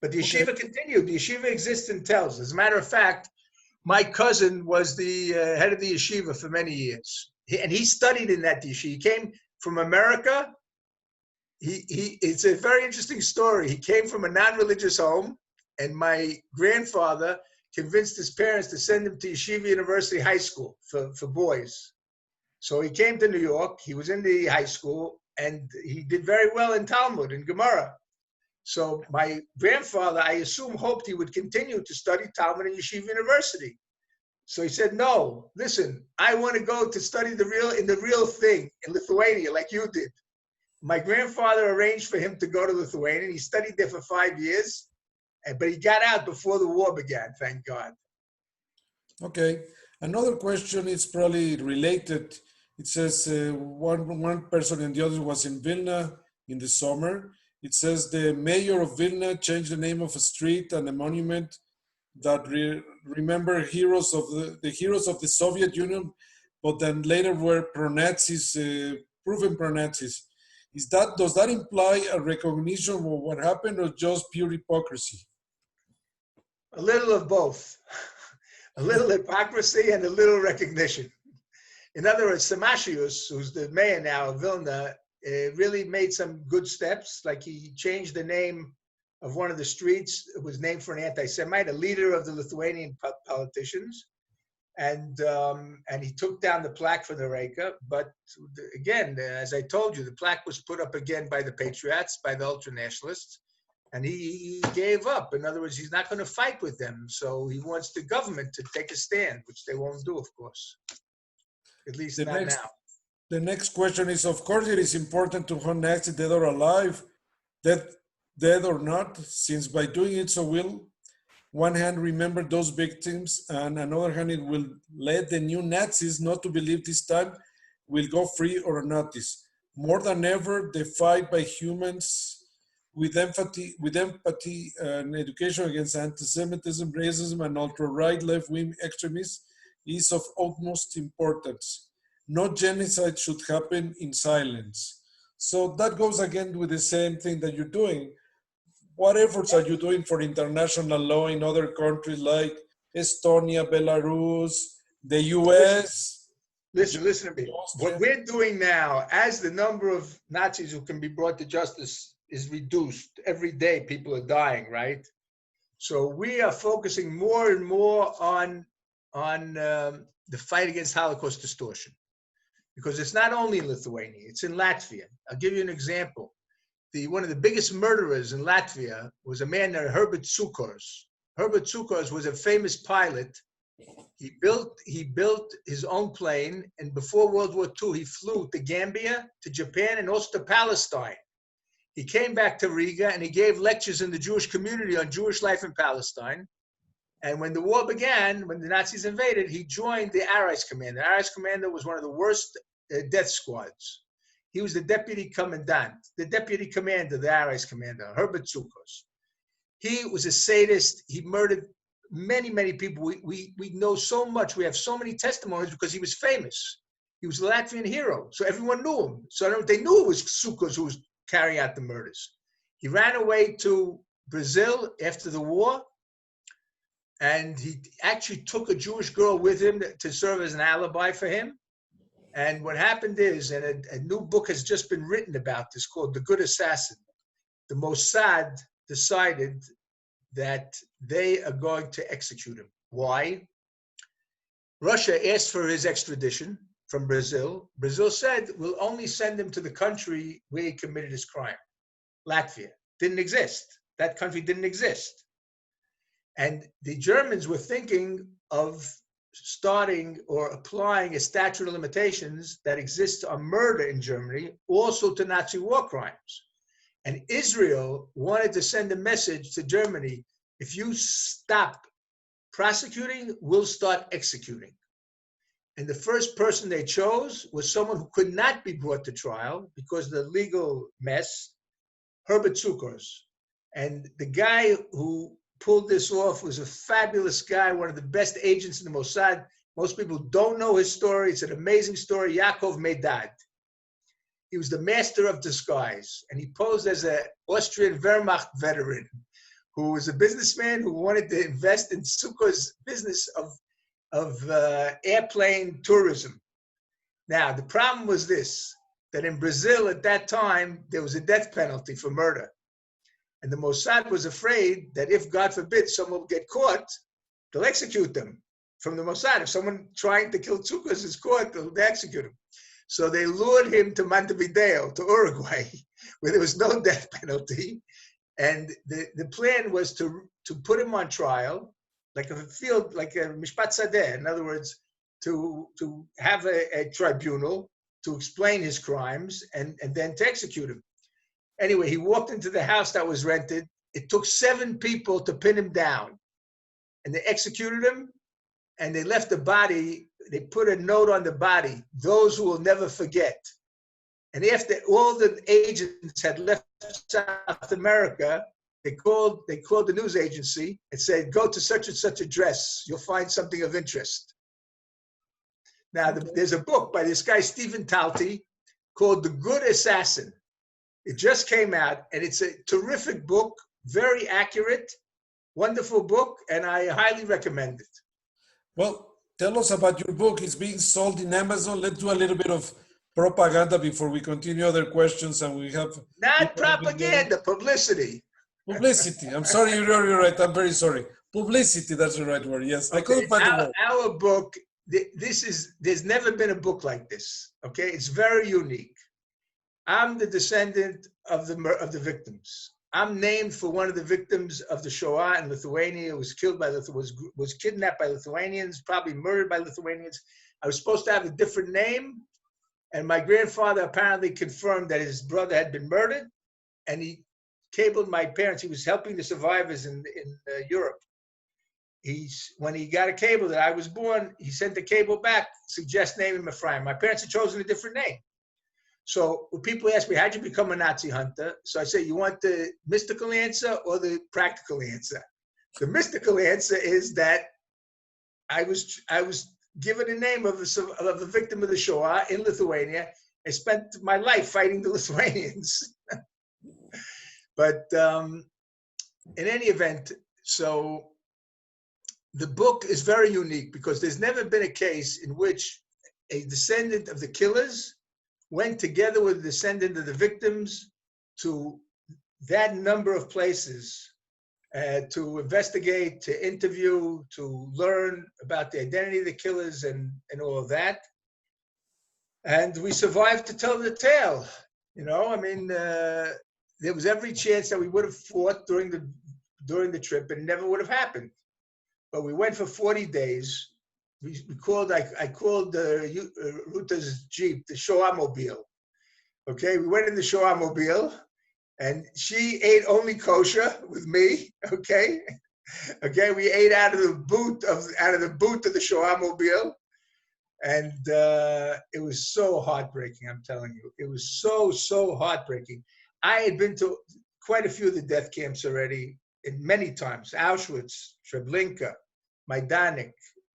But the yeshiva continued. The yeshiva exists in Telz. As a matter of fact, my cousin was the head of the yeshiva for many years. He studied in that yeshiva. He came from America. It's a very interesting story. He came from a non-religious home, and my grandfather convinced his parents to send him to Yeshiva University High School for boys. So he came to New York. He was in the high school, and he did very well in Talmud and Gemara. So my grandfather, I assume, hoped he would continue to study Talmud at Yeshiva University. So he said, no, listen, I want to go to study the real thing in Lithuania like you did. My grandfather arranged for him to go to Lithuania. He studied there for 5 years, but he got out before the war began, thank God. Okay. Another question is probably related. It says one person and the other was in Vilna in the summer. It says the mayor of Vilna changed the name of a street and a monument that remember heroes of the heroes of the Soviet Union, but then later were pro-Nazis, proven pro-Nazis. Does that imply a recognition of what happened, or just pure hypocrisy? A little of both. A little hypocrisy and a little recognition. In other words, Samashius, who's the mayor now of Vilna, really made some good steps. Like he changed the name of one of the streets. It was named for an anti-Semite, a leader of the Lithuanian politicians. And he took down the plaque for the Reika. But again, as I told you, the plaque was put up again by the Patriots, by the ultranationalists. And he gave up. In other words, he's not going to fight with them. So he wants the government to take a stand, which they won't do, of course. At least not now. The next question is, of course, it is important to hunt Nazis dead or alive, dead or not, since by doing it so will, one hand remember those victims, and another hand it will let the new Nazis not to believe this time will go free or unnoticed. More than ever, the fight by humans with empathy and education against anti-Semitism, racism, and ultra-right left-wing extremists is of utmost importance. No genocide should happen in silence. So that goes again with the same thing that you're doing. What efforts are you doing for international law in other countries like Estonia, Belarus, the US? Listen to me. What we're doing now, as the number of Nazis who can be brought to justice is reduced, every day people are dying, right? So we are focusing more and more on the fight against Holocaust distortion. Because it's not only in Lithuania, it's in Latvia. I'll give you an example. One of the biggest murderers in Latvia was a man named Herbert Cukurs. Herbert Cukurs was a famous pilot. He built his own plane, and before World War II, he flew to Gambia, to Japan, and also to Palestine. He came back to Riga, and he gave lectures in the Jewish community on Jewish life in Palestine. And when the war began, when the Nazis invaded, he joined the Arais Commander. The Arais Commander was one of the worst death squads. He was the deputy commandant, the deputy commander, the Arais Commander, Herbert Cukurs. He was a sadist. He murdered many, many people. We know so much. We have so many testimonies because he was famous. He was a Latvian hero, so everyone knew him. So they knew it was Cukurs who was carrying out the murders. He ran away to Brazil after the war. And he actually took a Jewish girl with him to serve as an alibi for him. And what happened is, and a new book has just been written about this called The Good Assassin. The Mossad decided that they are going to execute him. Why? Russia asked for his extradition from Brazil. Brazil said, we'll only send him to the country where he committed his crime. Latvia didn't exist. That country didn't exist. And the Germans were thinking of starting or applying a statute of limitations that exists on murder in Germany, also to Nazi war crimes. And Israel wanted to send a message to Germany, if you stop prosecuting, we'll start executing. And the first person they chose was someone who could not be brought to trial because of the legal mess, Herbert Cukurs. And the guy who pulled this off, was a fabulous guy, one of the best agents in the Mossad. Most people don't know his story. It's an amazing story. Yaakov Medad. He was the master of disguise, and he posed as an Austrian Wehrmacht veteran who was a businessman who wanted to invest in Sukkot's business of airplane tourism. Now, the problem was this, that in Brazil at that time, there was a death penalty for murder. And the Mossad was afraid that if, God forbid, someone would get caught, they'll execute them from the Mossad. If someone trying to kill Tsukos is caught, they'll execute him. So they lured him to Montevideo, to Uruguay, where there was no death penalty. And the plan was to put him on trial, like a field, like a mishpat sadeh. In other words, to have a tribunal to explain his crimes and then to execute him. Anyway, he walked into the house that was rented. It took 7 people to pin him down. And they executed him, and they left the body. They put a note on the body, those who will never forget. And after all the agents had left South America, they called the news agency and said, go to such and such address. You'll find something of interest. Now, there's a book by this guy, Stephen Talty, called The Good Assassin. It just came out, and it's a terrific book, very accurate, wonderful book, and I highly recommend it. Well, tell us about your book. It's being sold in Amazon. Let's do a little bit of propaganda before we continue other questions, and we have... Not propaganda, publicity. Publicity. I'm sorry, you're right. I'm very sorry. Publicity, that's the right word. Yes, okay. I couldn't find the word. Our book, there's never been a book like this, okay? It's very unique. I'm the descendant of the victims. I'm named for one of the victims of the Shoah in Lithuania. Was killed by was kidnapped by Lithuanians, probably murdered by Lithuanians. I was supposed to have a different name, and my grandfather apparently confirmed that his brother had been murdered, and he cabled my parents. He was helping the survivors in Europe. When he got a cable that I was born, he sent the cable back, suggest naming Efraim. My parents had chosen a different name. So when people ask me, how'd you become a Nazi hunter? So I say, you want the mystical answer or the practical answer? The mystical answer is that I was given a name of a victim of the Shoah in Lithuania. I spent my life fighting the Lithuanians. But in any event, so the book is very unique because there's never been a case in which a descendant of the killers went together with the descendant of the victims to that number of places to investigate, to interview, to learn about the identity of the killers and all of that. And we survived to tell the tale. You know, I mean, there was every chance that we would have fought during the trip, and it never would have happened. But we went for 40 days. I called Ruta's Jeep, the Shoah-mobile. Okay, we went in the Shoah-mobile, and she ate only kosher with me. Okay, we ate out of the boot of the Shoah-mobile, and it was so heartbreaking. I'm telling you, it was so heartbreaking. I had been to quite a few of the death camps already, many times. Auschwitz, Treblinka, Majdanek,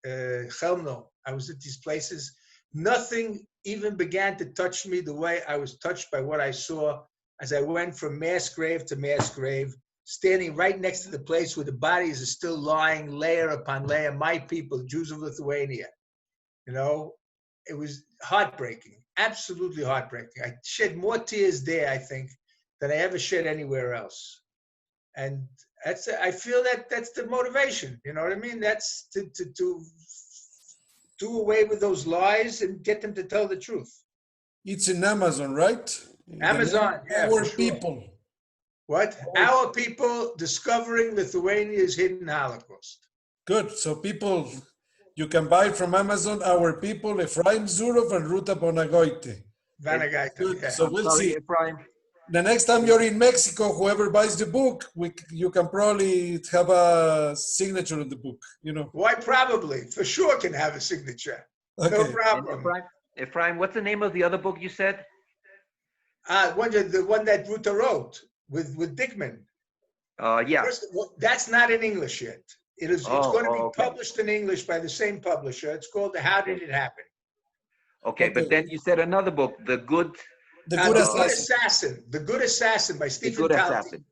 Chelmno. I was at these places. Nothing even began to touch me the way I was touched by what I saw as I went from mass grave to mass grave, standing right next to the place where the bodies are still lying layer upon layer. My people, Jews of Lithuania. You know, it was heartbreaking, absolutely heartbreaking. I shed more tears there, I think, than I ever shed anywhere else. And I feel that's the motivation. You know what I mean? That's to do away with those lies and get them to tell the truth. It's in Amazon, right? Amazon, yeah. Our people. What? Our people discovering Lithuania's hidden Holocaust. Good. So people, you can buy from Amazon, Our People, Efraim Zuroff and Ruta Bonagoite. Good. Yeah. So we'll see. Efraim. The next time you're in Mexico, whoever buys the book, you can probably have a signature on the book, you know. Why probably? For sure can have a signature. Okay. No problem. Efraim, what's the name of the other book you said? The one that Ruta wrote with Dickman. Yeah. First of all, that's not in English yet. It's going to be okay. published in English by the same publisher. It's called How Did It Happen? Okay, but then you said another book, The Good Assassin. The Good Assassin by The Stephen Good Talty. Assassin.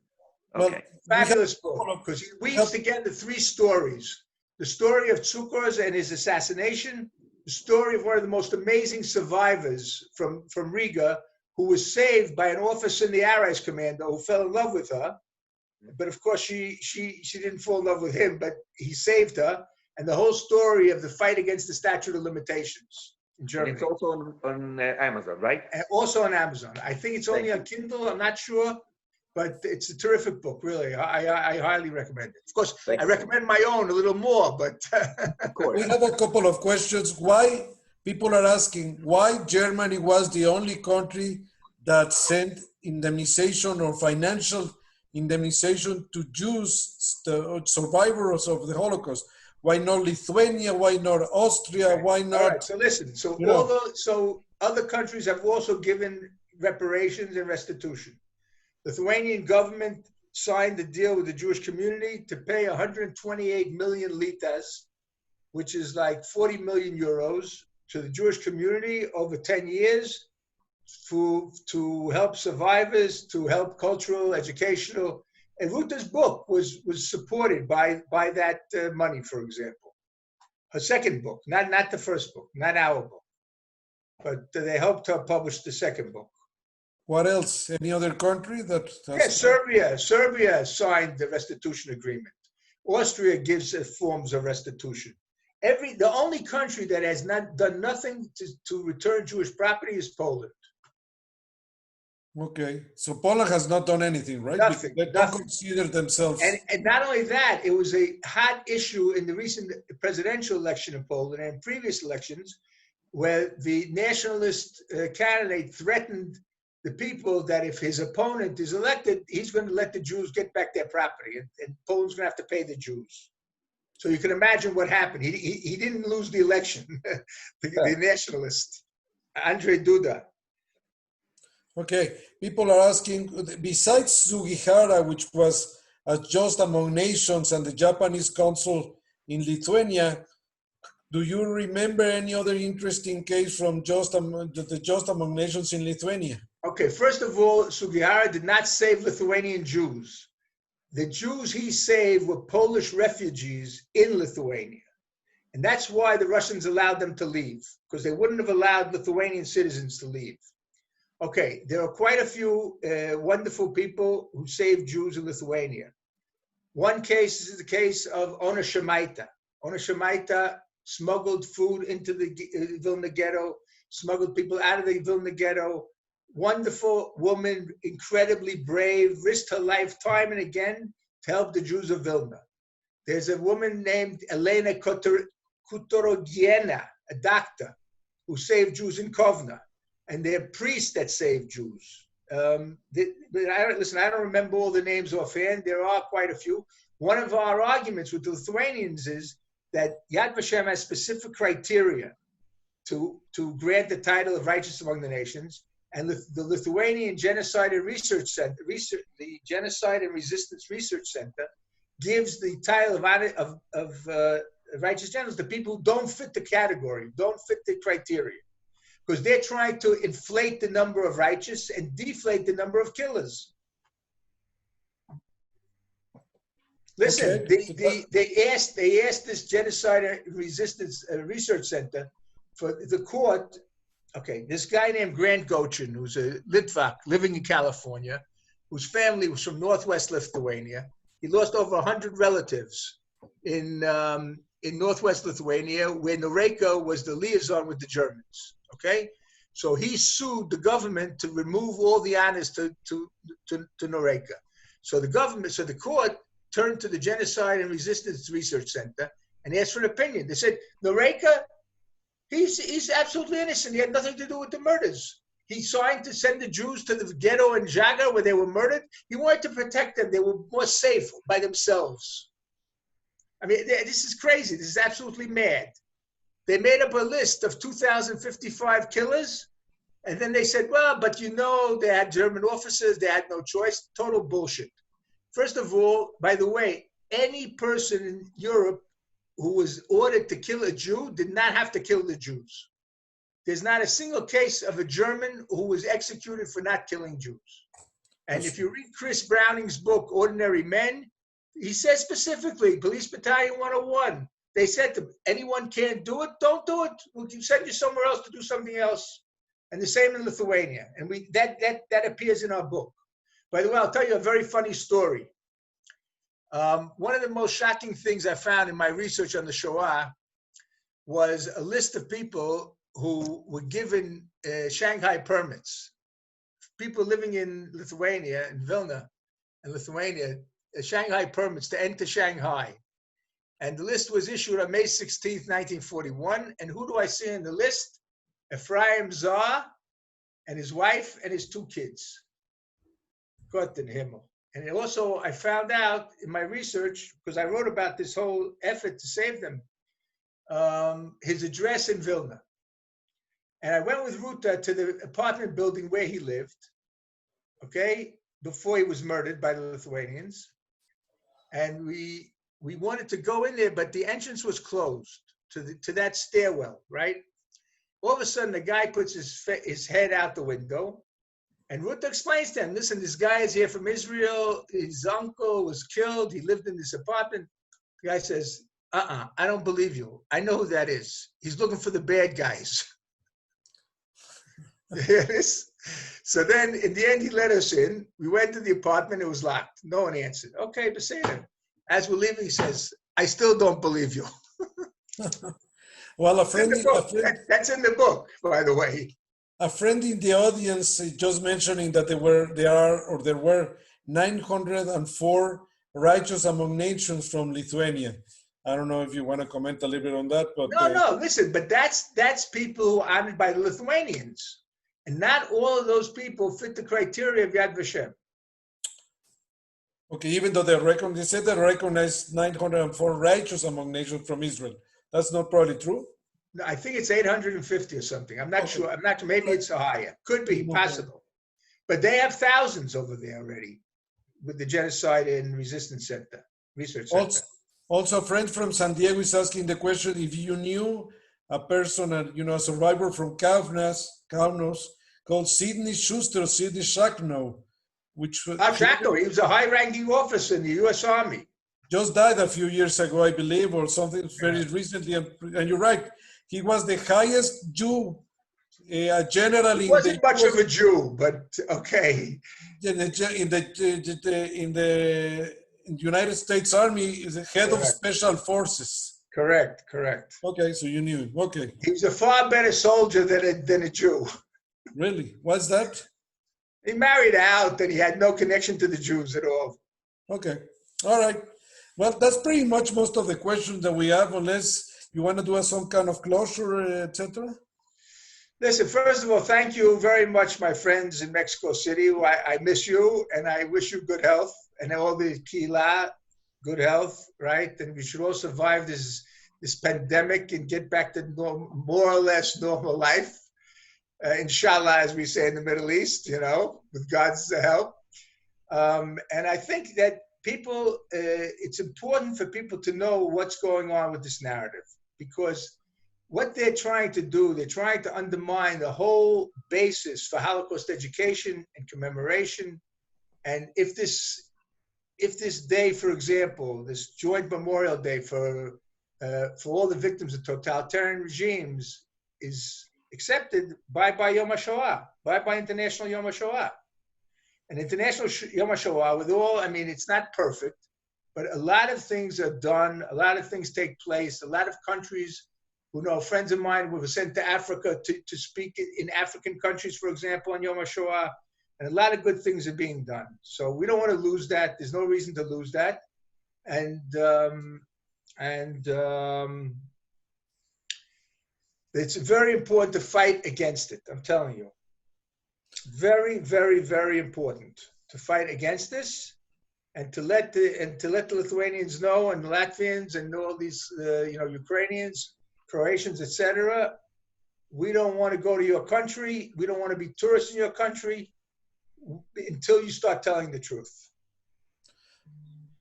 Well, Okay. Fabulous book, because he weaves together three stories. The story of Tsukos and his assassination, the story of one of the most amazing survivors from Riga, who was saved by an officer in the Arise Commando who fell in love with her. But of course, she didn't fall in love with him, but he saved her. And the whole story of the fight against the statute of limitations in Germany. And it's also on Amazon, right? And also on Amazon. I think it's only on Kindle. I'm not sure. But it's a terrific book, really. I highly recommend it. Of course, I recommend my own a little more, but... Of course. We have a couple of questions. Why, people are asking, why Germany was the only country that sent indemnization or financial indemnization to Jews, the survivors of the Holocaust? Why not Lithuania? Why not Austria? Okay. Why not... All right, so listen. So, so other countries have also given reparations and restitution. The Lithuanian government signed a deal with the Jewish community to pay 128 million litas, which is like 40 million euros, to the Jewish community over 10 years to help survivors, to help cultural, educational. And Ruta's book was supported by that money, for example. Her second book, not the first book, not our book, but they helped her publish the second book. What else? Any other country that... Serbia signed the restitution agreement. Austria gives forms of restitution. The only country that has not done nothing to return Jewish property is Poland. Okay, so Poland has not done anything, right? Nothing. They don't consider themselves... And not only that, it was a hot issue in the recent presidential election in Poland and previous elections, where the nationalist candidate threatened the people that if his opponent is elected, he's going to let the Jews get back their property, and Poland's going to have to pay the Jews. So you can imagine what happened. He didn't lose the election, the nationalist, Andrzej Duda. Okay, people are asking, besides Sugihara, which was a Just Among Nations and the Japanese consul in Lithuania, do you remember any other interesting case from the Just Among Nations in Lithuania? Okay, first of all, Sugihara did not save Lithuanian Jews. The Jews he saved were Polish refugees in Lithuania. And that's why the Russians allowed them to leave, because they wouldn't have allowed Lithuanian citizens to leave. Okay, there are quite a few wonderful people who saved Jews in Lithuania. One case is the case of Ona Shemaita. Ona Shemaita smuggled food into the Vilna ghetto, smuggled people out of the Vilna ghetto. Wonderful woman, incredibly brave, risked her life time and again to help the Jews of Vilna. There's a woman named Elena Kutorogiena, a doctor, who saved Jews in Kovna, and they're priests that saved Jews. Listen, I don't remember all the names offhand. There are quite a few. One of our arguments with the Lithuanians is that Yad Vashem has specific criteria to grant the title of righteous among the nations. And the Lithuanian Genocide and Research Center, the Genocide and Resistance Research Center, gives the title of righteous generals to people who don't fit the category, don't fit the criteria, because they're trying to inflate the number of righteous and deflate the number of killers. Listen, okay. they asked this Genocide and Resistance Research Center for the court. Okay, this guy named Grant Gochin, who's a Litvak living in California, whose family was from Northwest Lithuania. He lost over 100 relatives in Northwest Lithuania, where Noreika was the liaison with the Germans. Okay, so he sued the government to remove all the honors to Noreika. So the court turned to the Genocide and Resistance Research Center and asked for an opinion. They said, Noreika, he's absolutely innocent. He had nothing to do with the murders. He signed to send the Jews to the ghetto in Jaga where they were murdered. He wanted to protect them. They were more safe by themselves. I mean, this is crazy. This is absolutely mad. They made up a list of 2,055 killers, and then they said, well, but they had German officers. They had no choice. Total bullshit. first of all, by the way, any person in Europe who was ordered to kill a Jew did not have to kill the Jews. There's not a single case of a German who was executed for not killing Jews. And if you read Chris Browning's book, Ordinary Men, he says specifically, Police Battalion 101, they said to anyone can't do it, don't do it. We'll send you somewhere else to do something else. And the same in Lithuania. And that appears in our book. By the way, I'll tell you a very funny story. One of the most shocking things I found in my research on the Shoah was a list of people who were given Shanghai permits. People living in Lithuania, in Vilna, in Lithuania, Shanghai permits to enter Shanghai. And the list was issued on May 16th, 1941. And who do I see in the list? Efraim Zah and his wife and his 2 kids. Gott in Himmel. And also, I found out in my research, because I wrote about this whole effort to save them, his address in Vilna. And I went with Ruta to the apartment building where he lived, okay, before he was murdered by the Lithuanians. And we wanted to go in there, but the entrance was closed to that stairwell, right? All of a sudden, the guy puts his head out the window, and Ruta explains to him, listen, this guy is here from Israel. His uncle was killed. He lived in this apartment. The guy says, I don't believe you. I know who that is. He's looking for the bad guys. Yes. So then, in the end, he let us in. We went to the apartment. It was locked. No one answered. Okay, Beseder. As we're leaving, he says, I still don't believe you. Well, that's in the book, by the way. A friend in the audience just mentioning that there were 904 righteous among nations from Lithuania. I don't know if you want to comment a little bit on that, but no. Listen, but that's people who are honored by the Lithuanians, and not all of those people fit the criteria of Yad Vashem. Okay, even though they said they recognized 904 righteous among nations from Israel. That's not probably true. No, I think it's 850 or something. I'm not sure. I'm not. Maybe it's higher. Could be possible. But they have thousands over there already with the Genocide and Resistance Center, Research Center. Also, a friend from San Diego is asking the question if you knew a person, a survivor from Kaunas called Sidney Shachno, which Shachno, he was a high-ranking officer in the U.S. Army. Just died a few years ago, I believe, or something very recently. And you're right. He was the highest Jew general. He wasn't much of a Jew, but okay. In the United States Army, is the head of Special Forces. Correct. Okay, so you knew him. Okay. He was a far better soldier than a Jew. Really? What's that? He married out, and he had no connection to the Jews at all. Okay. All right. Well, that's pretty much most of the questions that we have, unless you want to do some kind of closure, etc. Listen, first of all, thank you very much, my friends in Mexico City. I miss you, and I wish you good health, and all the Kila, good health, right? And we should all survive this pandemic and get back to more or less normal life. Inshallah, as we say in the Middle East, with God's help. And I think that people, it's important for people to know what's going on with this narrative, because what they're trying to do, they're trying to undermine the whole basis for Holocaust education and commemoration. And if this day, for example, this joint Memorial Day for all the victims of totalitarian regimes is accepted, bye Yom HaShoah, bye International Yom HaShoah. And International Yom HaShoah, with all, it's not perfect, but a lot of things are done, a lot of things take place, a lot of countries who know, friends of mine were sent to Africa to speak in African countries, for example, on Yom HaShoah, and a lot of good things are being done. So we don't want to lose that. There's no reason to lose that. And it's very important to fight against it, I'm telling you. Very, very, very important to fight against this, and to let the Lithuanians know, and the Latvians, and all these Ukrainians, Croatians, etc. We don't want to go to your country. We don't want to be tourists in your country until you start telling the truth.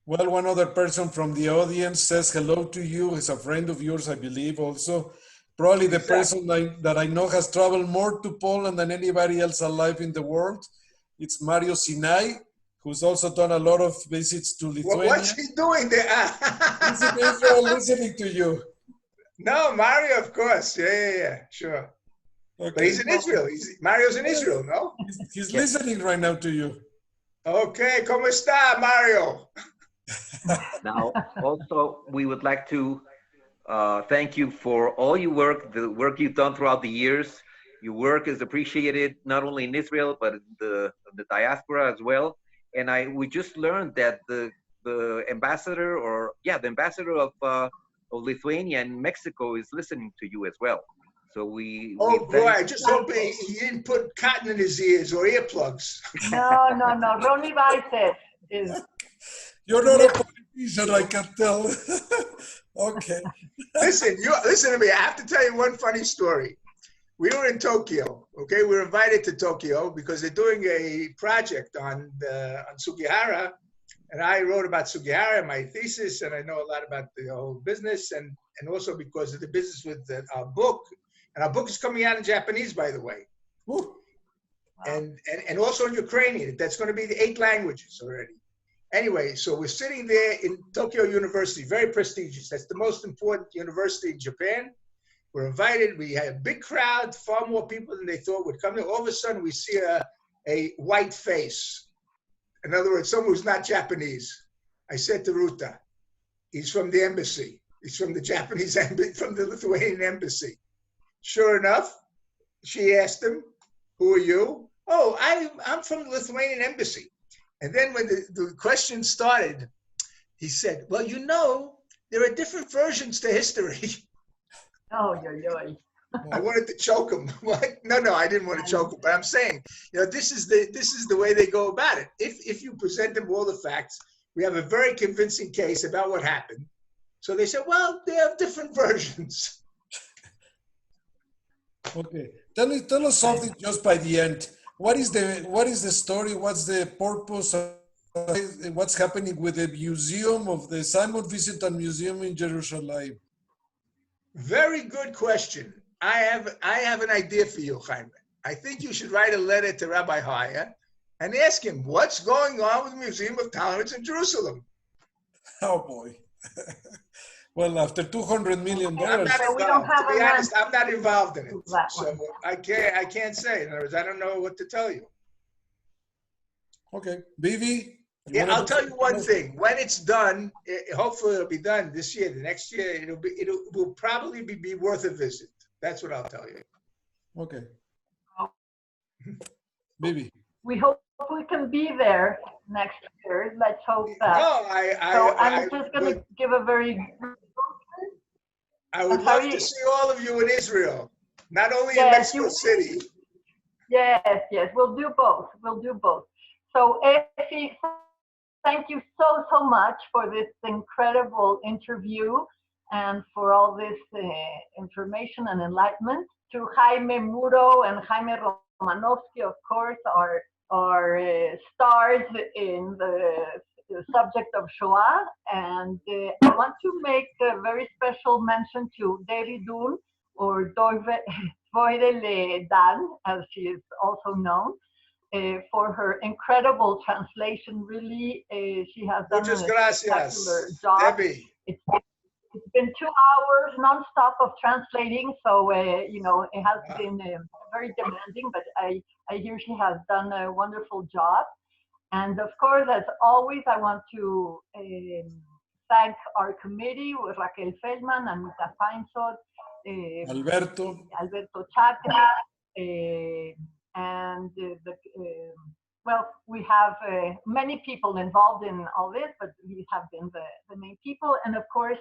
Well, one other person from the audience says hello to you. He's a friend of yours, I believe, also. Probably the person that I know has traveled more to Poland than anybody else alive in the world. It's Mario Sinai, who's also done a lot of visits to Lithuania. What's he doing there? He's in Israel listening to you. No, Mario, of course. Yeah, sure. Okay. But he's in Israel. Mario's in Israel, no? He's listening right now to you. Okay, ¿cómo está, Mario? Now, also, we would like to thank you for all your work, the work you've done throughout the years. Your work is appreciated not only in Israel, but in the diaspora as well. And we just learned that the ambassador, the ambassador of Lithuania and Mexico is listening to you as well. So Oh boy, I just hope he didn't put cotton in his ears or earplugs. No. Ronnie Weiss is. You're not a politician, I can tell. Okay. Listen to me. I have to tell you one funny story. We were in Tokyo, okay? We were invited to Tokyo because they're doing a project on Sugihara, and I wrote about Sugihara in my thesis, and I know a lot about the whole business, and also because of the business with our book. And our book is coming out in Japanese, by the way. Woo. And also in Ukrainian. That's going to be the 8 languages already. Anyway, so we're sitting there in Tokyo University, very prestigious. That's the most important university in Japan. We're invited. We had a big crowd, far more people than they thought would come. All of a sudden, we see a white face. In other words, someone who's not Japanese. I said to Ruta, he's from the embassy. He's from the Japanese embassy, from the Lithuanian embassy. Sure enough, she asked him, who are you? Oh, I'm from the Lithuanian embassy. And then when the question started, he said, well, you know, there are different versions to history. Oh. I wanted to choke him. No, I didn't want to choke him. But I'm saying, this is the way they go about it. If you present them all the facts, we have a very convincing case about what happened. So they said, well, they have different versions. Okay, tell us something just by the end. What is the story? What's the purpose? What's happening with the museum of the Simon Wiesenthal Museum in Jerusalem? Very good question. I have an idea for you, Jaime. I think you should write a letter to Rabbi Haya and ask him what's going on with the Museum of Talmuds in Jerusalem. Oh boy. Well, after $200 million, I'm not involved. To be honest, I'm not involved in it, so I can't say. In other words, I don't know what to tell you. Okay, Vivi. Yeah, I'll tell you one thing. When it's done, hopefully it'll be done this year. The next year, it will probably be worth a visit. That's what I'll tell you. Okay. Vivi. We hope we can be there next year. Let's hope that. No, I'm just going to give a very. I would love to see all of you in Israel, not only in Mexico City. Yes, we'll do both. So, Effie, thank you so much for this incredible interview and for all this information and enlightenment. To Jaime Muro and Jaime Romanowski, of course, are stars in the subject of Shoah, and I want to make a very special mention to Devi Dun, or Doirele Dan, as she is also known, for her incredible translation. Really, she has done a spectacular job. Debbie. It's been 2 hours nonstop of translating, so it has been very demanding, but I hear she has done a wonderful job. And of course, as always, I want to thank our committee with Raquel Feldman, Anita Feinsod, Alberto Chakra, and we have many people involved in all this, but these have been the main people. And of course,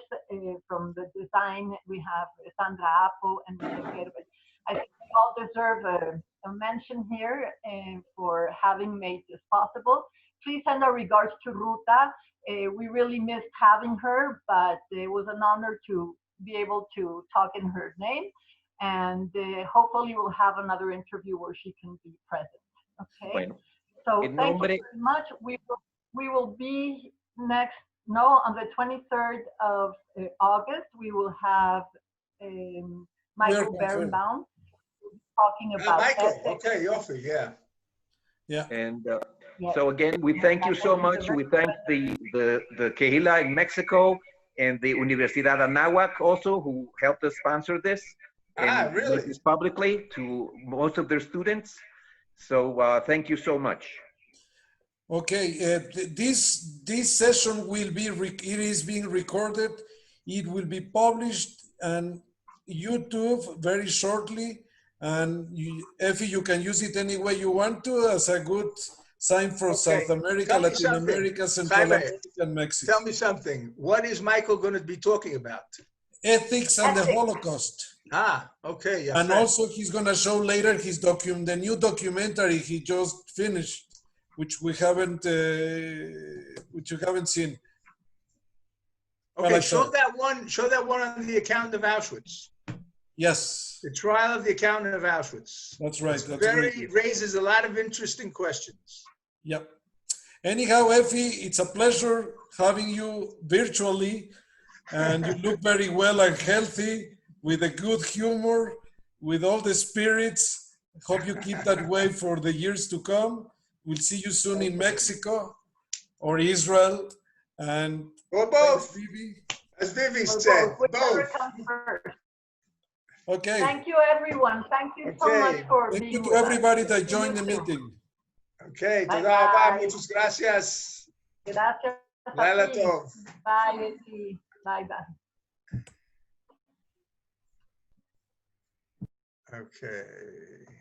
from the design, we have Sandra Apo and Michelle Gerber. I think we all deserve a mention here for having made this possible. Please send our regards to Ruta. We really missed having her, but it was an honor to be able to talk in her name. And hopefully we'll have another interview where she can be present. Okay. Bueno, so thank you very much. We will be next No, on the 23rd of August, we will have Michael Berenbaum talking about Michael, ethics. okay, Yofi, yeah. Yeah. And Yes. so again, we thank you so much. We thank the Kehila in Mexico and the Universidad Anáhuac also, who helped us sponsor this and Really? make this publicly to most of their students. So thank you so much. Okay, this session will be, it is being recorded. It will be published on YouTube very shortly. And Effie, you can use it any way you want to as a good sign for South America, Latin America, Central America, and Mexico. Tell me something. What is Michael going to be talking about? Ethics and the Holocaust. Okay. Yeah, and also he's going to show later his the new documentary he just finished, which you haven't seen. Okay, well, show that one on the account of Auschwitz. Yes. The trial of the account of Auschwitz. That's right. It raises a lot of interesting questions. Yep. Anyhow, Effie, it's a pleasure having you virtually, and you look very well and healthy, with a good humor, with all the spirits. Hope you keep that way for the years to come. We'll see you soon in Mexico or Israel, and or both. As Vivi said, both. Okay. Thank you, everyone. Thank you so much for being Thank you to everybody that joined the meeting. Okay, toda raba, muchas gracias. Gracias. Laila tov. Bye, Betty. Bye. Okay.